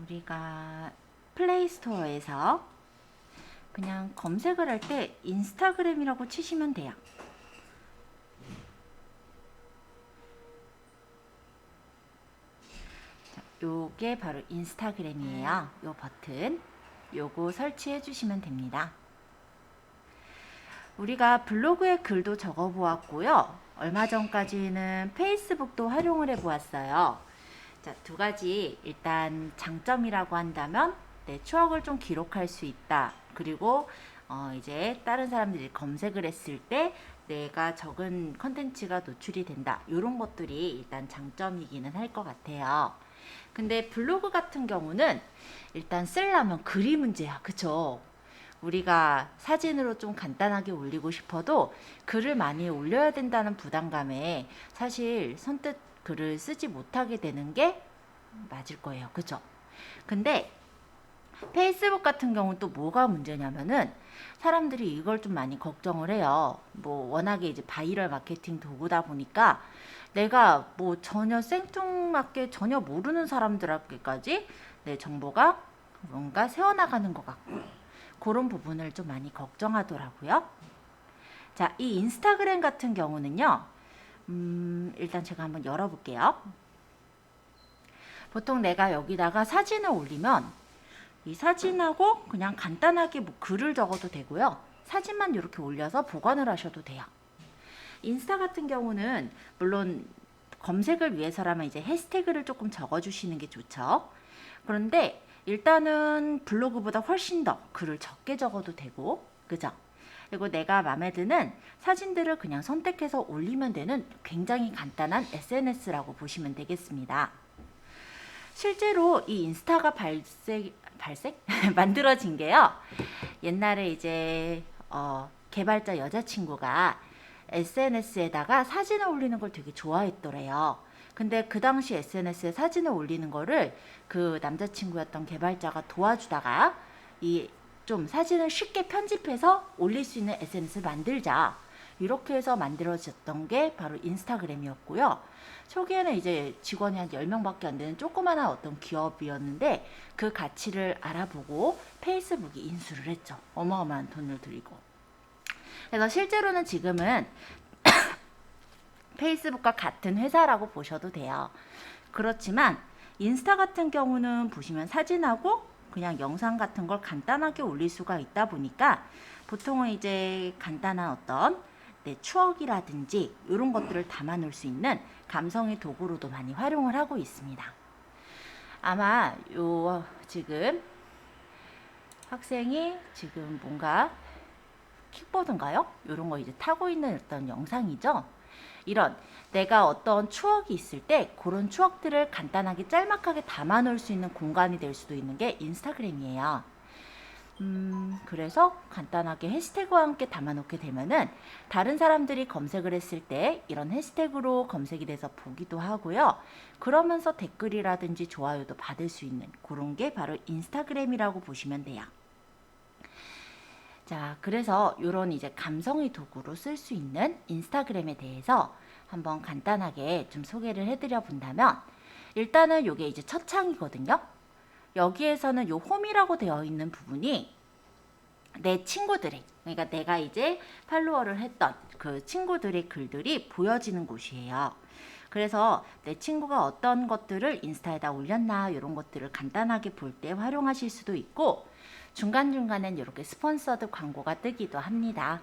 우리가 플레이스토어에서 그냥 검색을 할 때 인스타그램이라고 치시면 돼요. 자, 요게 바로 인스타그램이에요. 요 버튼 요거 설치해 주시면 됩니다. 우리가 블로그에 글도 적어 보았고요. 얼마 전까지는 페이스북도 활용을 해 보았어요. 자, 두 가지 일단 장점이라고 한다면 내 추억을 좀 기록할 수 있다. 그리고 이제 다른 사람들이 검색을 했을 때 내가 적은 컨텐츠가 노출이 된다. 이런 것들이 일단 장점이기는 할 것 같아요. 근데 블로그 같은 경우는 일단 쓰려면 글이 문제야. 그쵸? 우리가 사진으로 좀 간단하게 올리고 싶어도 글을 많이 올려야 된다는 부담감에 사실 선뜻 글을 쓰지 못하게 되는 게 맞을 거예요. 그죠? 근데 페이스북 같은 경우는 또 뭐가 문제냐면은 사람들이 이걸 좀 많이 걱정을 해요. 뭐 워낙에 이제 바이럴 마케팅 도구다 보니까 내가 뭐 전혀 생뚱맞게 전혀 모르는 사람들에게까지 내 정보가 뭔가 새어나가는 것 같고 그런 부분을 좀 많이 걱정하더라고요. 자, 이 인스타그램 같은 경우는요. 일단 제가 한번 열어볼게요. 보통 내가 여기다가 사진을 올리면 이 사진하고 그냥 간단하게 뭐 글을 적어도 되고요. 사진만 이렇게 올려서 보관을 하셔도 돼요. 인스타 같은 경우는 물론 검색을 위해서라면 이제 해시태그를 조금 적어주시는 게 좋죠. 그런데 일단은 블로그보다 훨씬 더 글을 적게 적어도 되고, 그죠? 그리고 내가 마음에 드는 사진들을 그냥 선택해서 올리면 되는 굉장히 간단한 SNS라고 보시면 되겠습니다. 실제로 이 인스타가 만들어진 게요. 옛날에 이제 개발자 여자친구가 SNS에다가 사진을 올리는 걸 되게 좋아했더래요. 근데 그 당시 SNS에 사진을 올리는 거를 그 남자친구였던 개발자가 도와주다가 이 좀 사진을 쉽게 편집해서 올릴 수 있는 SNS를 만들자. 이렇게 해서 만들어졌던 게 바로 인스타그램이었고요. 초기에는 이제 직원이 한 10명밖에 안 되는 조그마한 어떤 기업이었는데 그 가치를 알아보고 페이스북이 인수를 했죠. 어마어마한 돈을 들이고. 그래서 실제로는 지금은 페이스북과 같은 회사라고 보셔도 돼요. 그렇지만 인스타 같은 경우는 보시면 사진하고 그냥 영상 같은 걸 간단하게 올릴 수가 있다 보니까 보통은 이제 간단한 어떤 내 추억이라든지 이런 것들을 담아 놓을 수 있는 감성의 도구로도 많이 활용을 하고 있습니다. 아마 요 지금 학생이 지금 뭔가 킥보드인가요? 이런 거 이제 타고 있는 어떤 영상이죠. 이런 내가 어떤 추억이 있을 때 그런 추억들을 간단하게 짤막하게 담아 놓을 수 있는 공간이 될 수도 있는 게 인스타그램이에요. 그래서 간단하게 해시태그와 함께 담아 놓게 되면은 다른 사람들이 검색을 했을 때 이런 해시태그로 검색이 돼서 보기도 하고요. 그러면서 댓글이라든지 좋아요도 받을 수 있는 그런 게 바로 인스타그램이라고 보시면 돼요. 자, 그래서 이런 이제 감성의 도구로 쓸 수 있는 인스타그램에 대해서 한번 간단하게 좀 소개를 해드려 본다면 일단은 이게 이제 첫 창이거든요. 여기에서는 요 홈이라고 되어 있는 부분이 내 친구들의 그러니까 내가 이제 팔로워를 했던 그 친구들의 글들이 보여지는 곳이에요. 그래서 내 친구가 어떤 것들을 인스타에다 올렸나 이런 것들을 간단하게 볼 때 활용하실 수도 있고 중간중간엔 이렇게 스폰서드 광고가 뜨기도 합니다.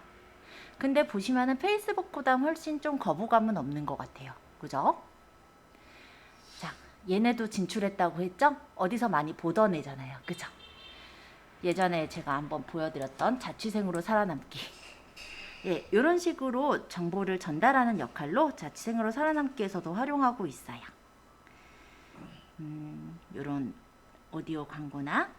근데 보시면은 페이스북보다 훨씬 좀 거부감은 없는 것 같아요. 그죠? 자, 얘네도 진출했다고 했죠? 어디서 많이 보던 애잖아요. 그죠? 예전에 제가 한번 보여드렸던 자취생으로 살아남기. 예, 이런 식으로 정보를 전달하는 역할로 자취생으로 살아남기에서도 활용하고 있어요. 이런 오디오 광고나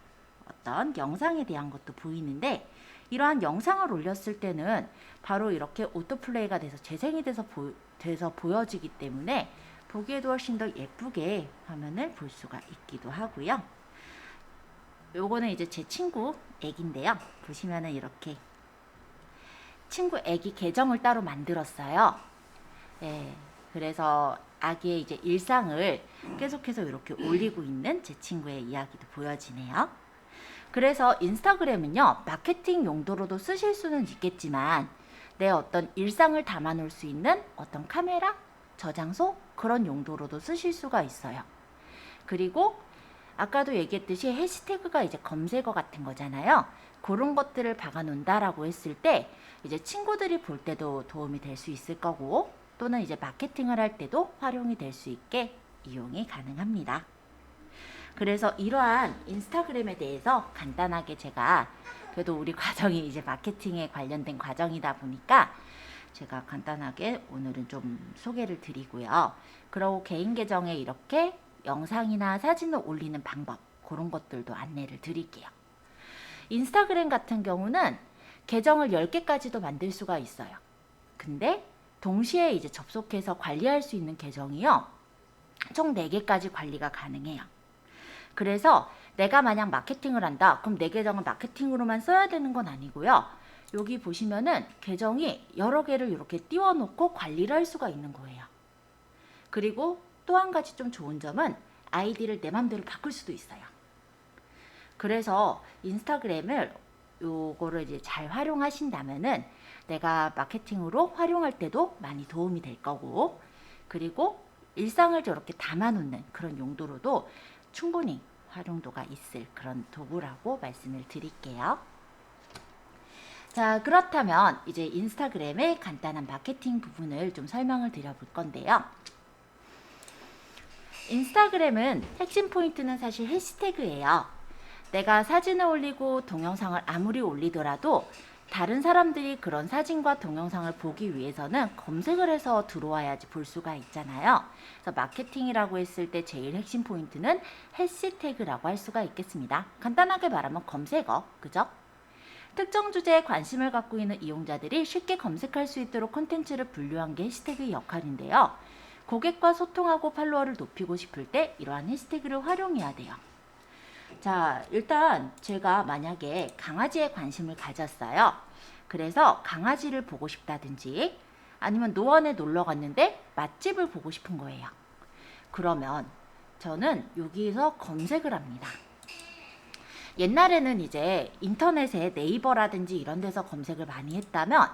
어떤 영상에 대한 것도 보이는데 이러한 영상을 올렸을 때는 바로 이렇게 오토플레이가 돼서 재생이 돼서 보여지기 때문에 보기에도 훨씬 더 예쁘게 화면을 볼 수가 있기도 하고요. 요거는 이제 제 친구 애기인데요. 보시면은 이렇게 친구 애기 계정을 따로 만들었어요. 예, 그래서 아기의 이제 일상을 계속해서 이렇게 올리고 있는 제 친구의 이야기도 보여지네요. 그래서 인스타그램은요, 마케팅 용도로도 쓰실 수는 있겠지만 내 어떤 일상을 담아 놓을 수 있는 어떤 카메라, 저장소 그런 용도로도 쓰실 수가 있어요. 그리고 아까도 얘기했듯이 해시태그가 이제 검색어 같은 거잖아요. 그런 것들을 박아 놓는다라고 했을 때 이제 친구들이 볼 때도 도움이 될 수 있을 거고, 또는 이제 마케팅을 할 때도 활용이 될 수 있게 이용이 가능합니다. 그래서 이러한 인스타그램에 대해서 간단하게 제가, 그래도 우리 과정이 이제 마케팅에 관련된 과정이다 보니까 제가 간단하게 오늘은 좀 소개를 드리고요. 그리고 개인 계정에 이렇게 영상이나 사진을 올리는 방법, 그런 것들도 안내를 드릴게요. 인스타그램 같은 경우는 계정을 10개까지도 만들 수가 있어요. 근데 동시에 이제 접속해서 관리할 수 있는 계정이요, 총 4개까지 관리가 가능해요. 그래서 내가 만약 마케팅을 한다, 그럼 내 계정을 마케팅으로만 써야 되는 건 아니고요. 여기 보시면은 계정이 여러 개를 이렇게 띄워놓고 관리를 할 수가 있는 거예요. 그리고 또 한 가지 좀 좋은 점은 아이디를 내 맘대로 바꿀 수도 있어요. 그래서 인스타그램을 요거를 이제 잘 활용하신다면은 내가 마케팅으로 활용할 때도 많이 도움이 될 거고, 그리고 일상을 저렇게 담아놓는 그런 용도로도 충분히 활용도가 있을 그런 도구라고 말씀을 드릴게요. 자, 그렇다면 이제 인스타그램의 간단한 마케팅 부분을 좀 설명을 드려볼 건데요. 인스타그램은 핵심 포인트는 사실 해시태그예요. 내가 사진을 올리고 동영상을 아무리 올리더라도 다른 사람들이 그런 사진과 동영상을 보기 위해서는 검색을 해서 들어와야지 볼 수가 있잖아요. 그래서 마케팅이라고 했을 때 제일 핵심 포인트는 해시태그라고 할 수가 있겠습니다. 간단하게 말하면 검색어, 그죠? 특정 주제에 관심을 갖고 있는 이용자들이 쉽게 검색할 수 있도록 콘텐츠를 분류한 게 해시태그의 역할인데요. 고객과 소통하고 팔로워를 높이고 싶을 때 이러한 해시태그를 활용해야 돼요. 자, 일단 제가 만약에 강아지에 관심을 가졌어요. 그래서 강아지를 보고 싶다든지 아니면 노원에 놀러 갔는데 맛집을 보고 싶은 거예요. 그러면 저는 여기서 검색을 합니다. 옛날에는 이제 인터넷에 네이버라든지 이런 데서 검색을 많이 했다면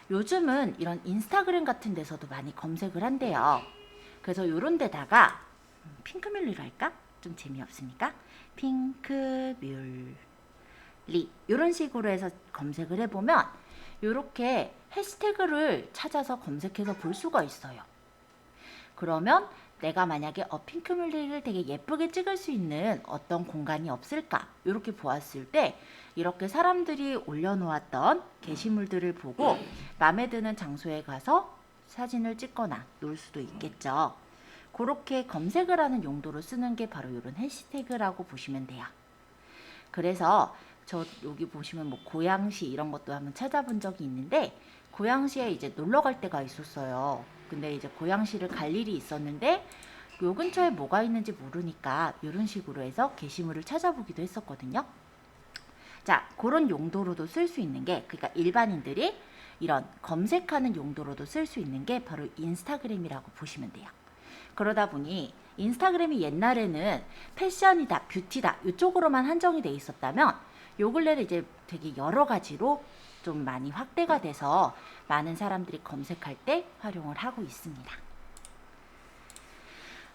요즘은 이런 인스타그램 같은 데서도 많이 검색을 한대요. 그래서 이런 데다가 핑크뮬리로 할까? 좀 재미없으니까 핑크뮬리 이런 식으로 해서 검색을 해보면 이렇게 해시태그를 찾아서 검색해서 볼 수가 있어요. 그러면 내가 만약에 핑크뮬리를 되게 예쁘게 찍을 수 있는 어떤 공간이 없을까? 이렇게 보았을 때 이렇게 사람들이 올려놓았던 게시물들을 보고 마음에 드는 장소에 가서 사진을 찍거나 놓을 수도 있겠죠. 그렇게 검색을 하는 용도로 쓰는 게 바로 이런 해시태그라고 보시면 돼요. 그래서 저 여기 보시면 뭐 고양시 이런 것도 한번 찾아본 적이 있는데 고양시에 이제 놀러 갈 때가 있었어요. 근데 이제 고양시를 갈 일이 있었는데 요 근처에 뭐가 있는지 모르니까 이런 식으로 해서 게시물을 찾아보기도 했었거든요. 자, 그런 용도로도 쓸 수 있는 게, 그러니까 일반인들이 이런 검색하는 용도로도 쓸 수 있는 게 바로 인스타그램이라고 보시면 돼요. 그러다 보니 인스타그램이 옛날에는 패션이다, 뷰티다 이쪽으로만 한정이 돼 있었다면 요 근래는 이제 되게 여러 가지로 좀 많이 확대가 돼서 많은 사람들이 검색할 때 활용을 하고 있습니다.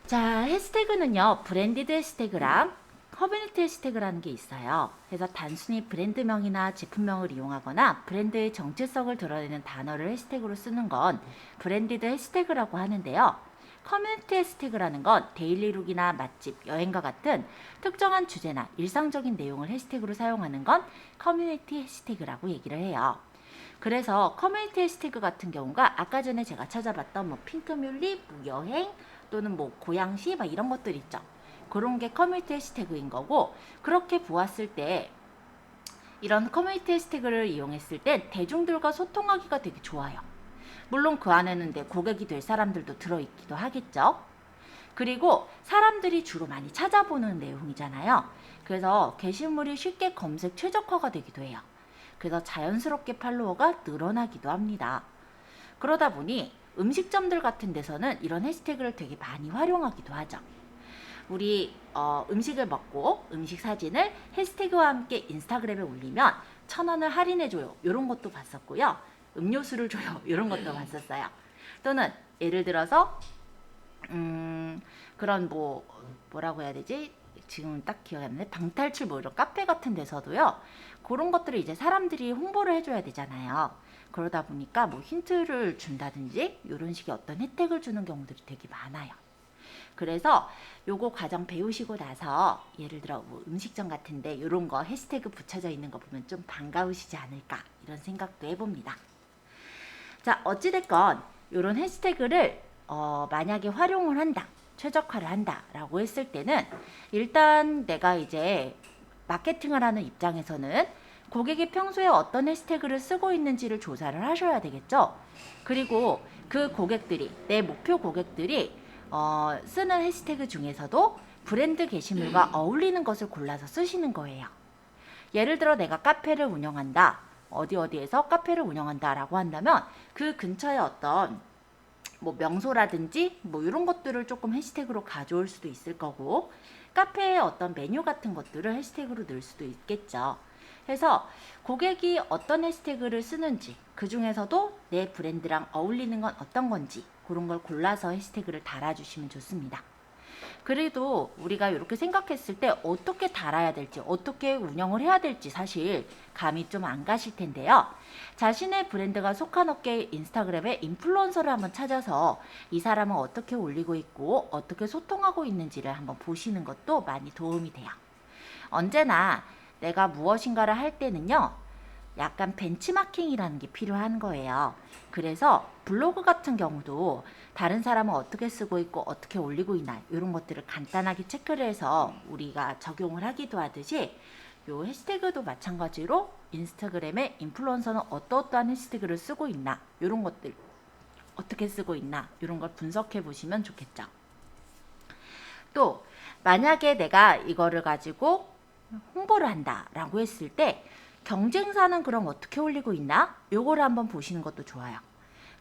자, 해시태그는요, 브랜디드 해시태그랑 커뮤니티 해시태그라는 게 있어요. 그래서 단순히 브랜드명이나 제품명을 이용하거나 브랜드의 정체성을 드러내는 단어를 해시태그로 쓰는 건 브랜디드 해시태그라고 하는데요. 커뮤니티 해시태그라는 건 데일리룩이나 맛집, 여행과 같은 특정한 주제나 일상적인 내용을 해시태그로 사용하는 건 커뮤니티 해시태그라고 얘기를 해요. 그래서 커뮤니티 해시태그 같은 경우가 아까 전에 제가 찾아봤던 뭐 핑크뮬리, 뭐 여행 또는 뭐 고양시 막 이런 것들 있죠. 그런 게 커뮤니티 해시태그인 거고, 그렇게 보았을 때 이런 커뮤니티 해시태그를 이용했을 때 대중들과 소통하기가 되게 좋아요. 물론 그 안에는 내 고객이 될 사람들도 들어있기도 하겠죠. 그리고 사람들이 주로 많이 찾아보는 내용이잖아요. 그래서 게시물이 쉽게 검색 최적화가 되기도 해요. 그래서 자연스럽게 팔로워가 늘어나기도 합니다. 그러다 보니 음식점들 같은 데서는 이런 해시태그를 되게 많이 활용하기도 하죠. 우리 음식을 먹고 음식 사진을 해시태그와 함께 인스타그램에 올리면 1,000원을 할인해줘요. 이런 것도 봤었고요. 음료수를 줘요. 이런 것도 봤었어요. 또는 예를 들어서 그런 뭐라고 해야 되지? 지금 딱 기억이 안 나네. 방탈출 뭐 이런 카페 같은 데서도요. 그런 것들을 이제 사람들이 홍보를 해줘야 되잖아요. 그러다 보니까 뭐 힌트를 준다든지 이런 식의 어떤 혜택을 주는 경우들이 되게 많아요. 그래서 요거 과정 배우시고 나서 예를 들어 뭐 음식점 같은데 이런 거 해시태그 붙여져 있는 거 보면 좀 반가우시지 않을까 이런 생각도 해봅니다. 자, 어찌됐건 이런 해시태그를 만약에 활용을 한다, 최적화를 한다 라고 했을 때는 일단 내가 이제 마케팅을 하는 입장에서는 고객이 평소에 어떤 해시태그를 쓰고 있는지를 조사를 하셔야 되겠죠. 그리고 그 고객들이, 내 목표 고객들이 쓰는 해시태그 중에서도 브랜드 게시물과 어울리는 것을 골라서 쓰시는 거예요. 예를 들어 내가 카페를 운영한다. 어디에서 카페를 운영한다 라고 한다면 그 근처에 어떤 뭐 명소라든지 뭐 이런 것들을 조금 해시태그로 가져올 수도 있을 거고, 카페에 어떤 메뉴 같은 것들을 해시태그로 넣을 수도 있겠죠. 그래서 고객이 어떤 해시태그를 쓰는지, 그 중에서도 내 브랜드랑 어울리는 건 어떤 건지 그런 걸 골라서 해시태그를 달아주시면 좋습니다. 그래도 우리가 이렇게 생각했을 때 어떻게 달아야 될지, 어떻게 운영을 해야 될지 사실 감이 좀 안 가실 텐데요. 자신의 브랜드가 속한 업계의 인스타그램에 인플루언서를 한번 찾아서 이 사람은 어떻게 올리고 있고 어떻게 소통하고 있는지를 한번 보시는 것도 많이 도움이 돼요. 언제나 내가 무엇인가를 할 때는요, 약간 벤치마킹이라는 게 필요한 거예요. 그래서 블로그 같은 경우도 다른 사람은 어떻게 쓰고 있고 어떻게 올리고 있나 이런 것들을 간단하게 체크를 해서 우리가 적용을 하기도 하듯이, 요 해시태그도 마찬가지로 인스타그램에 인플루언서는 어떠한 해시태그를 쓰고 있나, 이런 것들 어떻게 쓰고 있나 이런 걸 분석해 보시면 좋겠죠. 또 만약에 내가 이거를 가지고 홍보를 한다라고 했을 때 경쟁사는 그럼 어떻게 올리고 있나? 요거를 한번 보시는 것도 좋아요.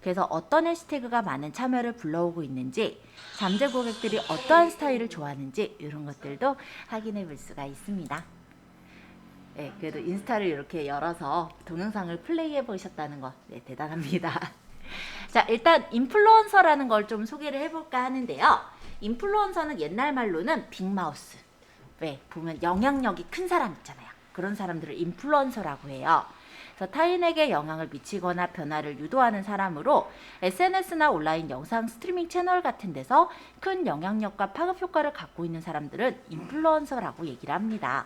그래서 어떤 해시태그가 많은 참여를 불러오고 있는지, 잠재 고객들이 어떠한 스타일을 좋아하는지 이런 것들도 확인해 볼 수가 있습니다. 네, 그래도 인스타를 이렇게 열어서 동영상을 플레이해 보셨다는 거 대단합니다. 자, 일단 인플루언서라는 걸 좀 소개를 해볼까 하는데요. 인플루언서는 옛날 말로는 빅마우스, 왜 보면 영향력이 큰 사람 있잖아요. 그런 사람들을 인플루언서라고 해요. 그래서 타인에게 영향을 미치거나 변화를 유도하는 사람으로 SNS나 온라인 영상 스트리밍 채널 같은 데서 큰 영향력과 파급 효과를 갖고 있는 사람들은 인플루언서라고 얘기를 합니다.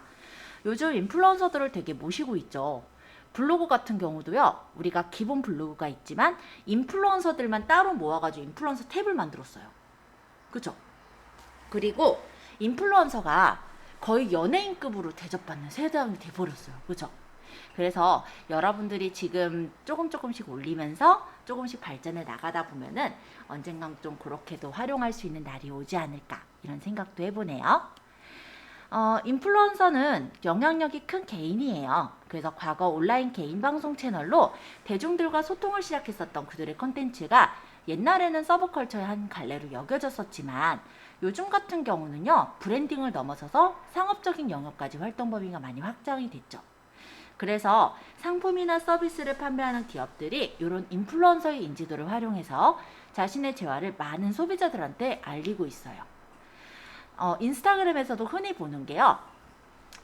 요즘 인플루언서들을 되게 모시고 있죠. 블로그 같은 경우도요, 우리가 기본 블로그가 있지만 인플루언서들만 따로 모아가지고 인플루언서 탭을 만들었어요. 그죠? 그리고 인플루언서가 거의 연예인급으로 대접받는 세상이 돼버렸어요. 그죠? 그래서 여러분들이 지금 조금씩 올리면서 조금씩 발전해 나가다 보면은 언젠간 좀 그렇게도 활용할 수 있는 날이 오지 않을까 이런 생각도 해보네요. 인플루언서는 영향력이 큰 개인이에요. 그래서 과거 온라인 개인 방송 채널로 대중들과 소통을 시작했었던 그들의 컨텐츠가 옛날에는 서브컬처의 한 갈래로 여겨졌었지만 요즘 같은 경우는요, 브랜딩을 넘어서서 상업적인 영역까지 활동 범위가 많이 확장이 됐죠. 그래서 상품이나 서비스를 판매하는 기업들이 이런 인플루언서의 인지도를 활용해서 자신의 재화를 많은 소비자들한테 알리고 있어요. 인스타그램에서도 흔히 보는 게요,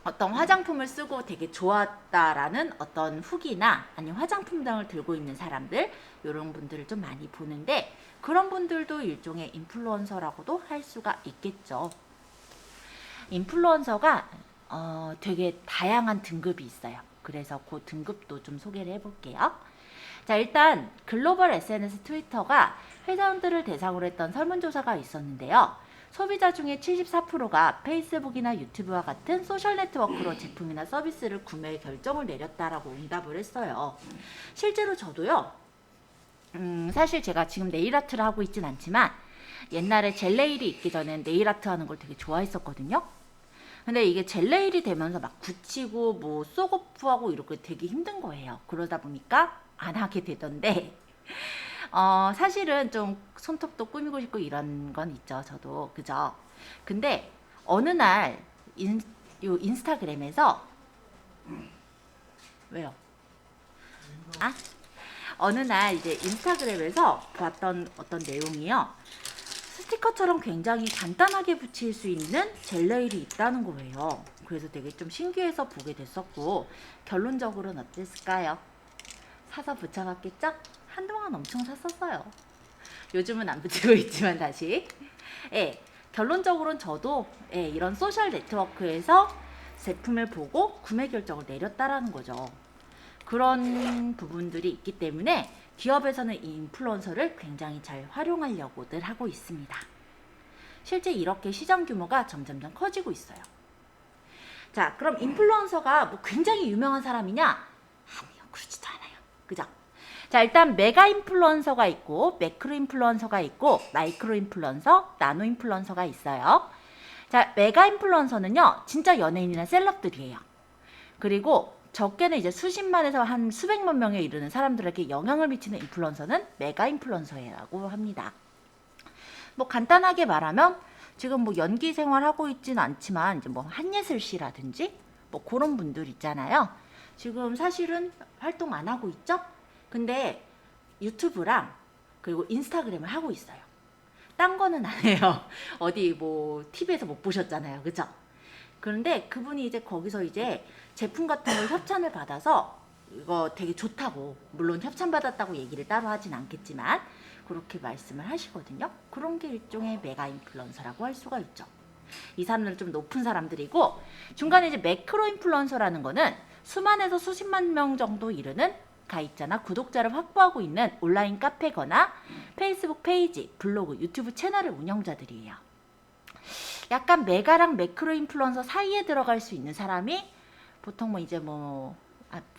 어떤 화장품을 쓰고 되게 좋았다라는 어떤 후기나 아니면 화장품 등을 들고 있는 사람들, 이런 분들을 좀 많이 보는데, 그런 분들도 일종의 인플루언서라고도 할 수가 있겠죠. 인플루언서가 되게 다양한 등급이 있어요. 그래서 그 등급도 좀 소개를 해볼게요. 자, 일단 글로벌 SNS 트위터가 회사원들을 대상으로 했던 설문조사가 있었는데요. 소비자 중에 74%가 페이스북이나 유튜브와 같은 소셜 네트워크로 제품이나 서비스를 구매 결정을 내렸다라고 응답을 했어요. 실제로 저도요, 사실 제가 지금 네일 아트를 하고 있진 않지만 옛날에 젤네일이 있기 전엔 네일 아트 하는 걸 되게 좋아했었거든요. 근데 이게 젤네일이 되면서 막 굳히고 뭐 쏘고프하고 이렇게 되게 힘든 거예요. 그러다 보니까 안 하게 되던데 사실은 좀 손톱도 꾸미고 싶고 이런 건 있죠. 저도. 그죠? 근데 어느 날 요 인스타그램에서 왜요? 아? 어느 날 이제 인스타그램에서 봤던 어떤 내용이요. 스티커처럼 굉장히 간단하게 붙일 수 있는 젤네일이 있다는 거예요. 그래서 되게 좀 신기해서 보게 됐었고, 결론적으로는 어땠을까요? 사서 붙여봤겠죠? 한동안 엄청 샀었어요. 요즘은 안 붙이고 있지만 다시. 예, 결론적으로는 저도 이런 소셜 네트워크에서 제품을 보고 구매 결정을 내렸다라는 거죠. 그런 부분들이 있기 때문에 기업에서는 이 인플루언서를 굉장히 잘 활용하려고들 하고 있습니다. 실제 이렇게 시장 규모가 점점점 커지고 있어요. 자, 그럼 인플루언서가 뭐 굉장히 유명한 사람이냐? 아니요, 그렇지도 않아요. 그죠? 자, 일단 메가 인플루언서가 있고 매크로 인플루언서가 있고 마이크로 인플루언서, 나노 인플루언서가 있어요. 자, 메가 인플루언서는요, 진짜 연예인이나 셀럽들이에요. 그리고 적게는 이제 수십만에서 한 수백만 명에 이르는 사람들에게 영향을 미치는 인플루언서는 메가 인플루언서라고 합니다. 뭐 간단하게 말하면 지금 뭐 연기 생활하고 있진 않지만 이제 뭐 한예슬 씨라든지 뭐 그런 분들 있잖아요. 지금 사실은 활동 안 하고 있죠? 근데 유튜브랑 그리고 인스타그램을 하고 있어요. 딴 거는 안 해요. 어디 뭐 TV에서 못 보셨잖아요. 그죠? 그런데 그분이 이제 거기서 이제 제품 같은 걸 협찬을 받아서 이거 되게 좋다고, 물론 협찬 받았다고 얘기를 따로 하진 않겠지만 그렇게 말씀을 하시거든요. 그런 게 일종의 메가 인플루언서라고 할 수가 있죠. 이 사람들은 좀 높은 사람들이고, 중간에 이제 매크로 인플루언서라는 거는 수만에서 수십만 명 정도 이르는 가입자나 구독자를 확보하고 있는 온라인 카페거나 페이스북 페이지, 블로그, 유튜브 채널의 운영자들이에요. 약간 메가랑 매크로 인플루언서 사이에 들어갈 수 있는 사람이 보통 뭐 이제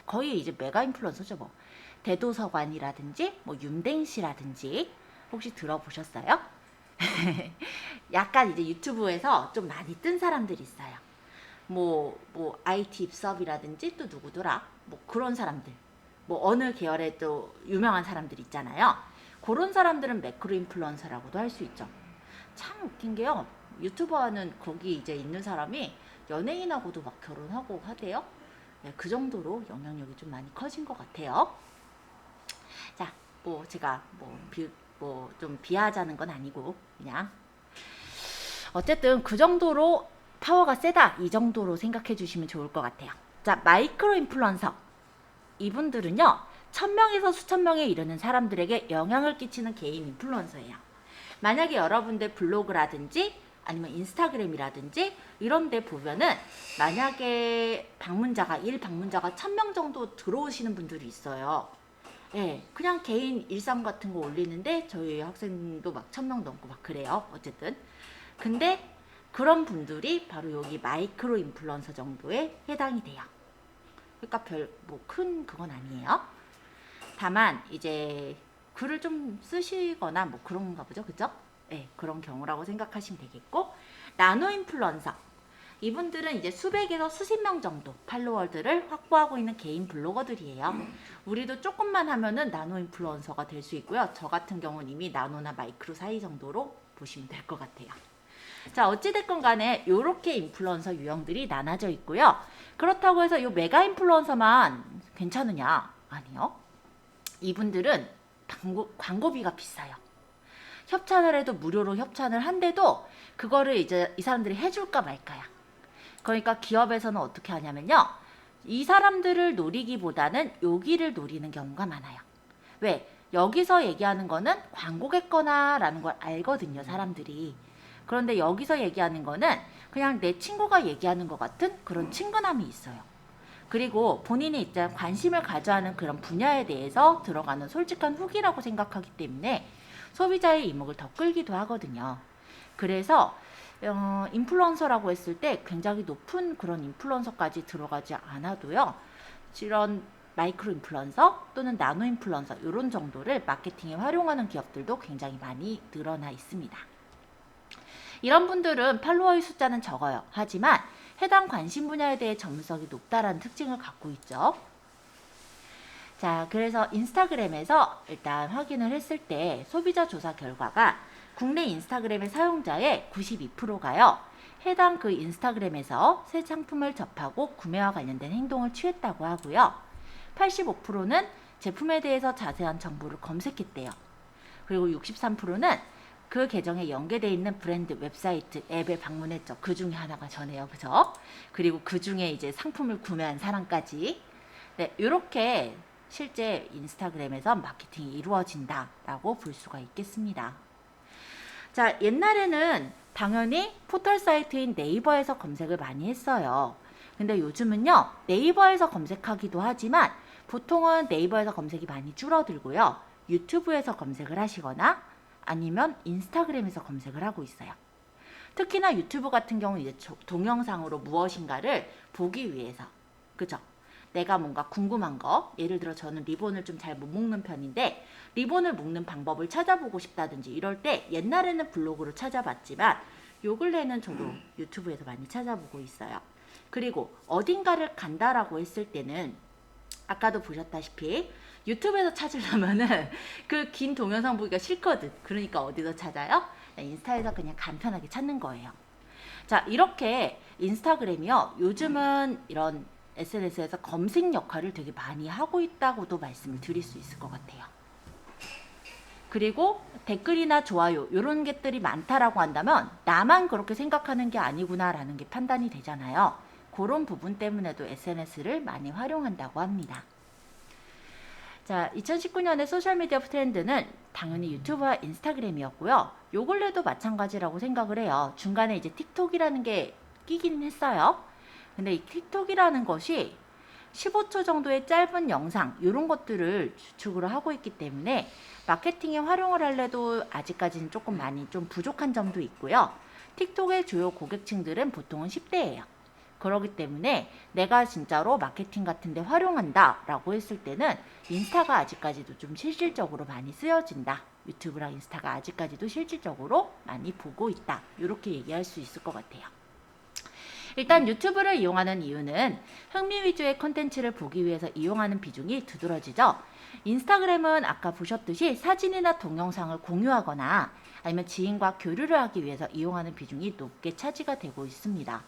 거의 이제 메가 인플루언서죠. 뭐 대도서관이라든지 뭐 윤댕 씨라든지 혹시 들어보셨어요? 약간 이제 유튜브에서 좀 많이 뜬 사람들이 있어요. 뭐 IT 입섭이라든지 또 누구더라? 뭐 그런 사람들. 뭐 어느 계열의 또 유명한 사람들 있잖아요. 그런 사람들은 매크로 인플루언서라고도 할 수 있죠. 참 웃긴 게요. 유튜버는 거기 이제 있는 사람이 연예인하고도 막 결혼하고 하대요. 네, 그 정도로 영향력이 좀 많이 커진 것 같아요. 자, 뭐 제가 좀 비하하자는 건 아니고 그냥 어쨌든 그 정도로 파워가 세다, 이 정도로 생각해 주시면 좋을 것 같아요. 자, 마이크로 인플루언서. 이분들은요, 1000명에서 수천 명에 이르는 사람들에게 영향을 끼치는 개인 인플루언서예요. 만약에 여러분들 블로그라든지 아니면 인스타그램이라든지 이런 데 보면은 만약에 일 방문자가 1000명 정도 들어오시는 분들이 있어요. 예, 그냥 개인 일상 같은 거 올리는데 저희 학생도 막 1000명 넘고 막 그래요. 어쨌든. 근데 그런 분들이 바로 여기 마이크로 인플루언서 정도에 해당이 돼요. 그러니까 큰 그건 아니에요. 다만 이제 글을 좀 쓰시거나 뭐 그런가 보죠. 그죠? 네, 그런 경우라고 생각하시면 되겠고, 나노 인플루언서. 이분들은 이제 수백에서 수십 명 정도 팔로워들을 확보하고 있는 개인 블로거들이에요. 우리도 조금만 하면은 나노 인플루언서가 될 수 있고요. 저 같은 경우는 이미 나노나 마이크로 사이 정도로 보시면 될 것 같아요. 자, 어찌됐건 간에 이렇게 인플루언서 유형들이 나눠져 있고요. 그렇다고 해서 이 메가 인플루언서만 괜찮으냐? 아니요. 이분들은 광고비가 비싸요. 협찬을 해도 무료로 협찬을 한데도 그거를 이제 이 사람들이 해줄까 말까야. 그러니까 기업에서는 어떻게 하냐면요. 이 사람들을 노리기보다는 여기를 노리는 경우가 많아요. 왜? 여기서 얘기하는 거는 광고겠거나라는 걸 알거든요, 사람들이. 그런데 여기서 얘기하는 거는 그냥 내 친구가 얘기하는 것 같은 그런 친근함이 있어요. 그리고 본인이 이제 관심을 가져하는 그런 분야에 대해서 들어가는 솔직한 후기라고 생각하기 때문에 소비자의 이목을 더 끌기도 하거든요. 그래서 인플루언서라고 했을 때 굉장히 높은 그런 인플루언서까지 들어가지 않아도요. 이런 마이크로 인플루언서 또는 나노 인플루언서 이런 정도를 마케팅에 활용하는 기업들도 굉장히 많이 늘어나 있습니다. 이런 분들은 팔로워의 숫자는 적어요. 하지만 해당 관심 분야에 대해 전문성이 높다라는 특징을 갖고 있죠. 자, 그래서 인스타그램에서 일단 확인을 했을 때 소비자 조사 결과가 국내 인스타그램의 사용자의 92%가요. 해당 그 인스타그램에서 새 상품을 접하고 구매와 관련된 행동을 취했다고 하고요. 85%는 제품에 대해서 자세한 정보를 검색했대요. 그리고 63%는 그 계정에 연계되어 있는 브랜드 웹사이트, 앱에 방문했죠. 그 중에 하나가 저네요. 그죠? 그리고 그 중에 이제 상품을 구매한 사람까지. 네, 이렇게 실제 인스타그램에서 마케팅이 이루어진다라고 볼 수가 있겠습니다. 자, 옛날에는 당연히 포털 사이트인 네이버에서 검색을 많이 했어요. 근데 요즘은요, 네이버에서 검색하기도 하지만 보통은 네이버에서 검색이 많이 줄어들고요. 유튜브에서 검색을 하시거나 아니면 인스타그램에서 검색을 하고 있어요. 특히나 유튜브 같은 경우는 이제 동영상으로 무엇인가를 보기 위해서, 그죠? 내가 뭔가 궁금한 거, 예를 들어 저는 리본을 좀 잘 못 묶는 편인데 리본을 묶는 방법을 찾아보고 싶다든지 이럴 때 옛날에는 블로그로 찾아봤지만 요 근래는 저도 유튜브에서 많이 찾아보고 있어요. 그리고 어딘가를 간다라고 했을 때는 아까도 보셨다시피 유튜브에서 찾으려면은 그 긴 동영상 보기가 싫거든. 그러니까 어디서 찾아요? 인스타에서 그냥 간편하게 찾는 거예요. 자, 이렇게 인스타그램이요. 요즘은 이런 SNS에서 검색 역할을 되게 많이 하고 있다고도 말씀을 드릴 수 있을 것 같아요. 그리고 댓글이나 좋아요 이런 것들이 많다라고 한다면 나만 그렇게 생각하는 게 아니구나라는 게 판단이 되잖아요. 그런 부분 때문에도 SNS를 많이 활용한다고 합니다. 자, 2019년의 소셜미디어 트렌드는 당연히 유튜브와 인스타그램이었고요. 요 근래도 마찬가지라고 생각을 해요. 중간에 이제 틱톡이라는 게 끼기는 했어요. 근데 이 틱톡이라는 것이 15초 정도의 짧은 영상 이런 것들을 주축으로 하고 있기 때문에 마케팅에 활용을 할래도 아직까지는 조금 많이 좀 부족한 점도 있고요. 틱톡의 주요 고객층들은 보통은 10대예요. 그렇기 때문에 내가 진짜로 마케팅 같은 데 활용한다 라고 했을 때는 인스타가 아직까지도 좀 실질적으로 많이 쓰여진다. 유튜브랑 인스타가 아직까지도 실질적으로 많이 보고 있다. 이렇게 얘기할 수 있을 것 같아요. 일단 유튜브를 이용하는 이유는 흥미 위주의 콘텐츠를 보기 위해서 이용하는 비중이 두드러지죠. 인스타그램은 아까 보셨듯이 사진이나 동영상을 공유하거나 아니면 지인과 교류를 하기 위해서 이용하는 비중이 높게 차지가 되고 있습니다.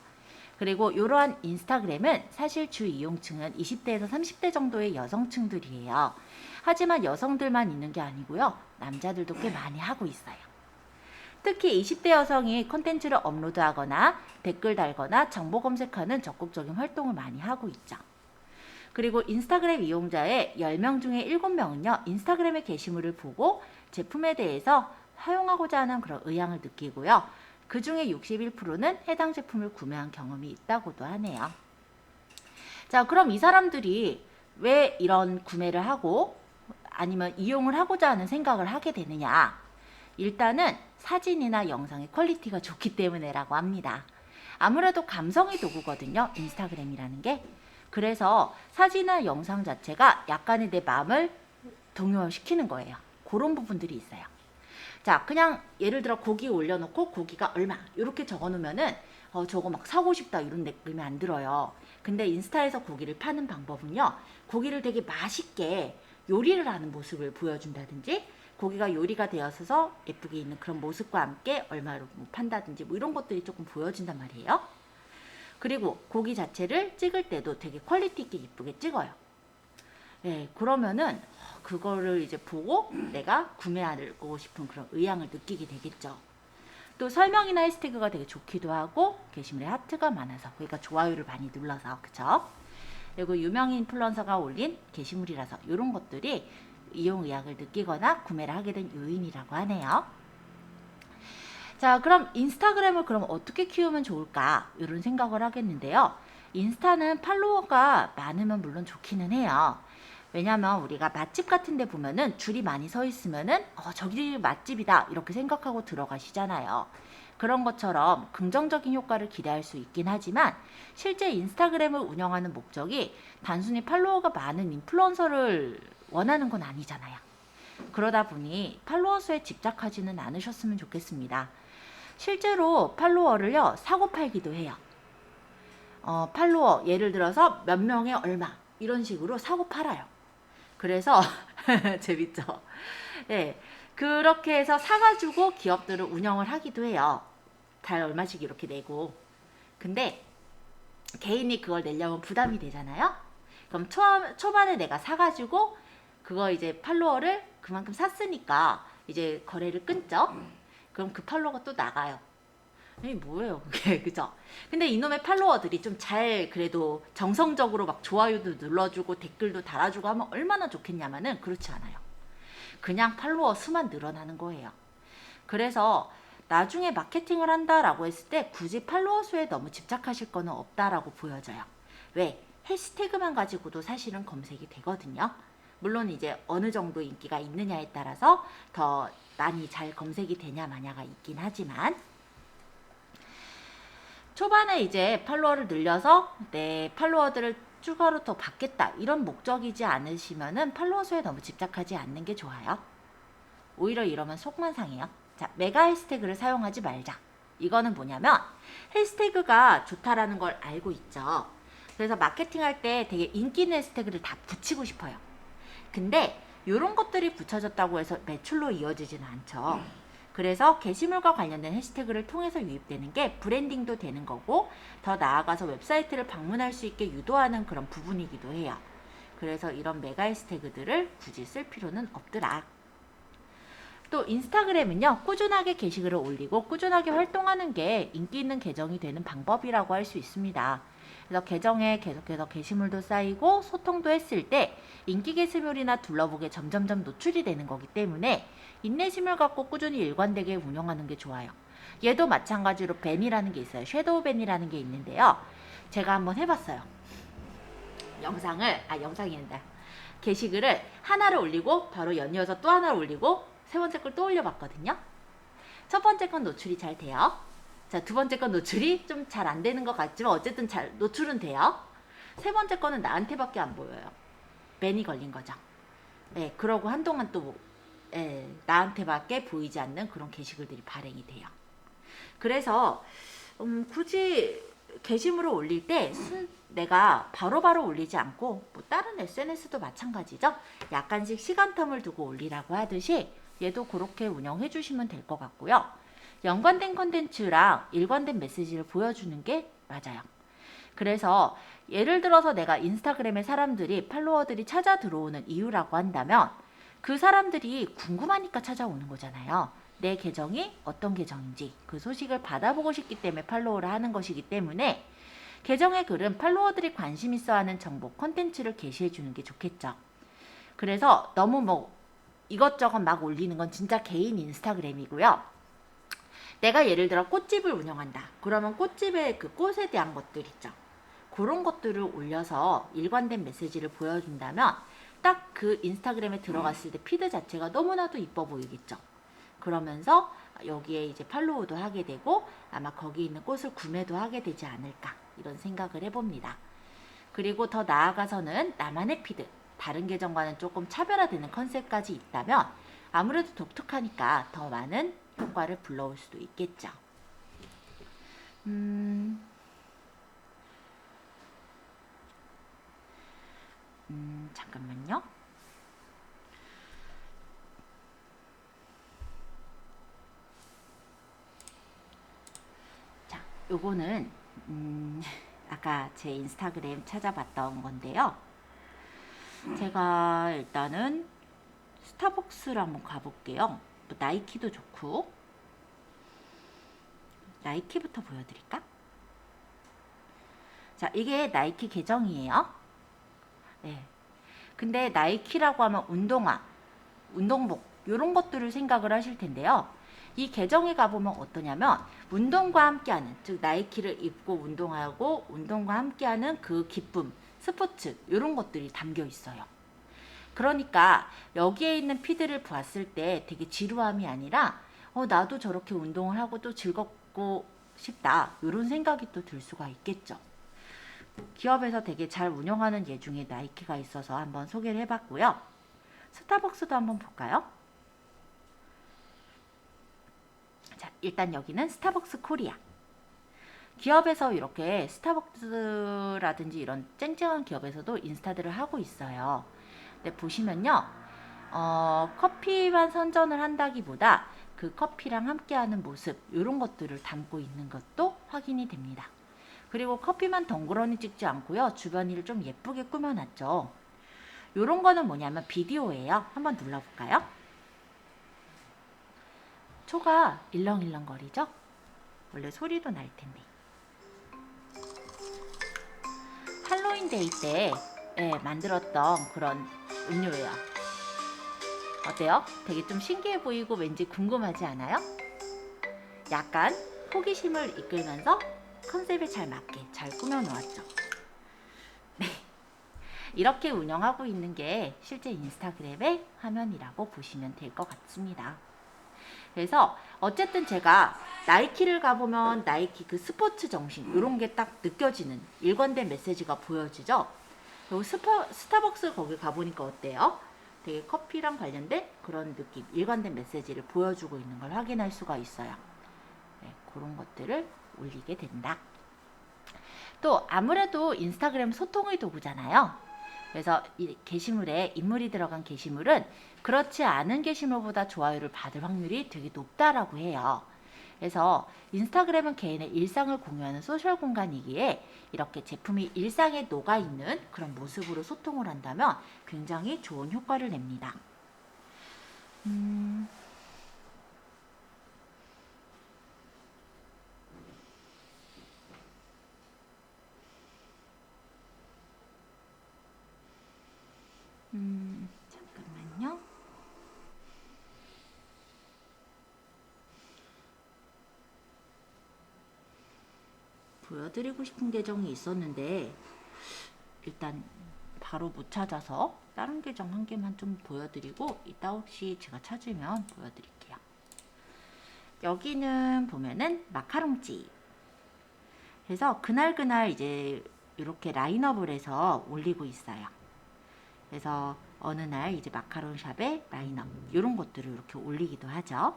그리고 이러한 인스타그램은 사실 주 이용층은 20대에서 30대 정도의 여성층들이에요. 하지만 여성들만 있는 게 아니고요. 남자들도 꽤 많이 하고 있어요. 특히 20대 여성이 콘텐츠를 업로드하거나 댓글 달거나 정보 검색하는 적극적인 활동을 많이 하고 있죠. 그리고 인스타그램 이용자의 10명 중에 7명은요. 인스타그램의 게시물을 보고 제품에 대해서 사용하고자 하는 그런 의향을 느끼고요. 그 중에 61%는 해당 제품을 구매한 경험이 있다고도 하네요. 자, 그럼 이 사람들이 왜 이런 구매를 하고 아니면 이용을 하고자 하는 생각을 하게 되느냐? 일단은 사진이나 영상의 퀄리티가 좋기 때문에라고 합니다. 아무래도 감성의 도구거든요. 인스타그램이라는 게. 그래서 사진이나 영상 자체가 약간의 내 마음을 동요시키는 거예요. 그런 부분들이 있어요. 자, 그냥 예를 들어 고기 올려놓고 고기가 얼마 이렇게 적어놓으면은 저거 막 사고 싶다 이런 느낌이 안 들어요. 근데 인스타에서 고기를 파는 방법은요. 고기를 되게 맛있게 요리를 하는 모습을 보여준다든지 고기가 요리가 되어서 예쁘게 있는 그런 모습과 함께 얼마로 뭐 판다든지 뭐 이런 것들이 조금 보여진단 말이에요. 그리고 고기 자체를 찍을 때도 되게 퀄리티 있게 예쁘게 찍어요. 네, 그러면은 그거를 이제 보고 내가 구매하고 싶은 그런 의향을 느끼게 되겠죠. 또 설명이나 해시태그가 되게 좋기도 하고 게시물에 하트가 많아서 그러니까 좋아요를 많이 눌러서 그쵸? 그리고 유명 인플루언서가 올린 게시물이라서 이런 것들이 이용 의향을 느끼거나 구매를 하게 된 요인이라고 하네요. 자, 그럼 인스타그램을 그럼 어떻게 키우면 좋을까? 이런 생각을 하겠는데요. 인스타는 팔로워가 많으면 물론 좋기는 해요. 왜냐면 우리가 맛집 같은 데 보면은 줄이 많이 서 있으면은 저기 맛집이다 이렇게 생각하고 들어가시잖아요. 그런 것처럼 긍정적인 효과를 기대할 수 있긴 하지만 실제 인스타그램을 운영하는 목적이 단순히 팔로워가 많은 인플루언서를 원하는 건 아니잖아요. 그러다 보니 팔로워 수에 집착하지는 않으셨으면 좋겠습니다. 실제로 팔로워를요 사고 팔기도 해요. 팔로워 예를 들어서 몇 명에 얼마 이런 식으로 사고 팔아요. 그래서 재밌죠? 네, 그렇게 해서 사가지고 기업들을 운영을 하기도 해요. 달 얼마씩 이렇게 내고. 근데 개인이 그걸 내려면 부담이 되잖아요. 그럼 초반에 내가 사가지고 그거 이제 팔로워를 그만큼 샀으니까 이제 거래를 끊죠. 그럼 그 팔로워가 또 나가요. 이 뭐예요 그게. 그죠? 근데 이놈의 팔로워들이 좀 잘 그래도 정성적으로 막 좋아요도 눌러주고 댓글도 달아주고 하면 얼마나 좋겠냐마는 그렇지 않아요. 그냥 팔로워 수만 늘어나는 거예요. 그래서 나중에 마케팅을 한다라고 했을 때 굳이 팔로워 수에 너무 집착하실 거는 없다라고 보여져요. 왜? 해시태그만 가지고도 사실은 검색이 되거든요. 물론 이제 어느 정도 인기가 있느냐에 따라서 더 많이 잘 검색이 되냐 마냐가 있긴 하지만, 초반에 이제 팔로워를 늘려서 내 팔로워들을 추가로 더 받겠다 이런 목적이지 않으시면은 팔로워 수에 너무 집착하지 않는 게 좋아요. 오히려 이러면 속만 상해요. 자, 메가 해시태그를 사용하지 말자. 이거는 뭐냐면 해시태그가 좋다라는 걸 알고 있죠. 그래서 마케팅할 때 되게 인기 있는 해시태그를 다 붙이고 싶어요. 근데 이런 것들이 붙여졌다고 해서 매출로 이어지지는 않죠. 그래서 게시물과 관련된 해시태그를 통해서 유입되는 게 브랜딩도 되는 거고, 더 나아가서 웹사이트를 방문할 수 있게 유도하는 그런 부분이기도 해요. 그래서 이런 메가 해시태그들을 굳이 쓸 필요는 없더라. 또 인스타그램은요, 꾸준하게 게시글을 올리고 꾸준하게 활동하는 게 인기 있는 계정이 되는 방법이라고 할 수 있습니다. 그래서 계정에 계속해서 게시물도 쌓이고 소통도 했을 때 인기 게시물이나 둘러보기에 점점점 노출이 되는 거기 때문에 인내심을 갖고 꾸준히 일관되게 운영하는 게 좋아요. 얘도 마찬가지로 밴이라는 게 있어요. 섀도우 밴이라는 게 있는데요. 제가 한번 해봤어요. 영상이 아니라 게시글을 하나를 올리고 바로 연이어서 또 하나를 올리고 세 번째 걸 또 올려봤거든요. 첫 번째 건 노출이 잘 돼요. 자, 두 번째 건 노출이 좀 잘 안 되는 것 같지만 어쨌든 잘 노출은 돼요. 세 번째 거는 나한테밖에 안 보여요. 밴이 걸린 거죠. 네, 그러고 한동안 또 나한테밖에 보이지 않는 그런 게시글들이 발행이 돼요. 그래서 굳이 게시물을 올릴 때 내가 바로바로 올리지 않고, 뭐 다른 SNS도 마찬가지죠. 약간씩 시간텀을 두고 올리라고 하듯이 얘도 그렇게 운영해 주시면 될 것 같고요. 연관된 컨텐츠랑 일관된 메시지를 보여주는 게 맞아요. 그래서 예를 들어서 내가 인스타그램에 사람들이 팔로워들이 찾아 들어오는 이유라고 한다면 그 사람들이 궁금하니까 찾아오는 거잖아요. 내 계정이 어떤 계정인지 그 소식을 받아보고 싶기 때문에 팔로우를 하는 것이기 때문에 계정의 글은 팔로워들이 관심 있어 하는 정보, 컨텐츠를 게시해 주는 게 좋겠죠. 그래서 너무 뭐 이것저것 막 올리는 건 진짜 개인 인스타그램이고요. 내가 예를 들어 꽃집을 운영한다. 그러면 꽃집의 그 꽃에 대한 것들 있죠. 그런 것들을 올려서 일관된 메시지를 보여준다면 딱 그 인스타그램에 들어갔을 때 피드 자체가 너무나도 이뻐 보이겠죠. 그러면서 여기에 이제 팔로우도 하게 되고 아마 거기 있는 꽃을 구매도 하게 되지 않을까, 이런 생각을 해봅니다. 그리고 더 나아가서는 나만의 피드, 다른 계정과는 조금 차별화되는 컨셉까지 있다면 아무래도 독특하니까 더 많은 효과를 불러올 수도 있겠죠. 잠깐만요. 자, 요거는 아까 제 인스타그램 찾아봤던 건데요. 제가 일단은 스타벅스를 한번 가볼게요. 뭐 나이키도 좋고, 나이키부터 보여드릴까? 자, 이게 나이키 계정이에요. 네. 근데 나이키라고 하면 운동화, 운동복 이런 것들을 생각을 하실 텐데요. 이 계정에 가보면 어떠냐면 운동과 함께하는, 즉 나이키를 입고 운동하고 운동과 함께하는 그 기쁨, 스포츠 이런 것들이 담겨 있어요. 그러니까 여기에 있는 피드를 봤을 때 되게 지루함이 아니라 나도 저렇게 운동을 하고 또 즐겁고 싶다, 이런 생각이 또 들 수가 있겠죠. 기업에서 되게 잘 운영하는 예 중에 나이키가 있어서 한번 소개를 해봤고요. 스타벅스도 한번 볼까요? 자, 일단 여기는 스타벅스 코리아. 기업에서 이렇게 스타벅스라든지 이런 쨍쨍한 기업에서도 인스타들을 하고 있어요. 네, 보시면요. 커피만 선전을 한다기보다 그 커피랑 함께하는 모습 이런 것들을 담고 있는 것도 확인이 됩니다. 그리고 커피만 덩그러니 찍지 않고요. 주변을 좀 예쁘게 꾸며놨죠. 이런 거는 뭐냐면 비디오예요. 한번 눌러볼까요? 초가 일렁일렁 거리죠? 원래 소리도 날 텐데. 할로윈데이 때 만들었던 그런 음료예요. 어때요? 되게 좀 신기해 보이고 왠지 궁금하지 않아요? 약간 호기심을 이끌면서 컨셉에 잘 맞게 잘 꾸며 놓았죠. 네. 이렇게 운영하고 있는 게 실제 인스타그램의 화면이라고 보시면 될 것 같습니다. 그래서 어쨌든 제가 나이키를 가보면 나이키 그 스포츠 정신 이런 게 딱 느껴지는 일관된 메시지가 보여지죠. 그리고 스타벅스 거기 가보니까 어때요? 되게 커피랑 관련된 그런 느낌, 일관된 메시지를 보여주고 있는 걸 확인할 수가 있어요. 네, 그런 것들을 올리게 된다. 또 아무래도 인스타그램 소통의 도구잖아요. 그래서 이 게시물에 인물이 들어간 게시물은 그렇지 않은 게시물보다 좋아요를 받을 확률이 되게 높다라고 해요. 그래서 인스타그램은 개인의 일상을 공유하는 소셜 공간이기에 이렇게 제품이 일상에 녹아있는 그런 모습으로 소통을 한다면 굉장히 좋은 효과를 냅니다. 잠깐만요. 보여드리고 싶은 계정이 있었는데 일단 바로 못 찾아서 다른 계정 한 개만 좀 보여드리고 이따 혹시 제가 찾으면 보여드릴게요. 여기는 보면은 마카롱집. 그래서 그날 이제 이렇게 라인업을 해서 올리고 있어요. 그래서 어느 날 이제 마카롱샵의 라인업 이런 것들을 이렇게 올리기도 하죠.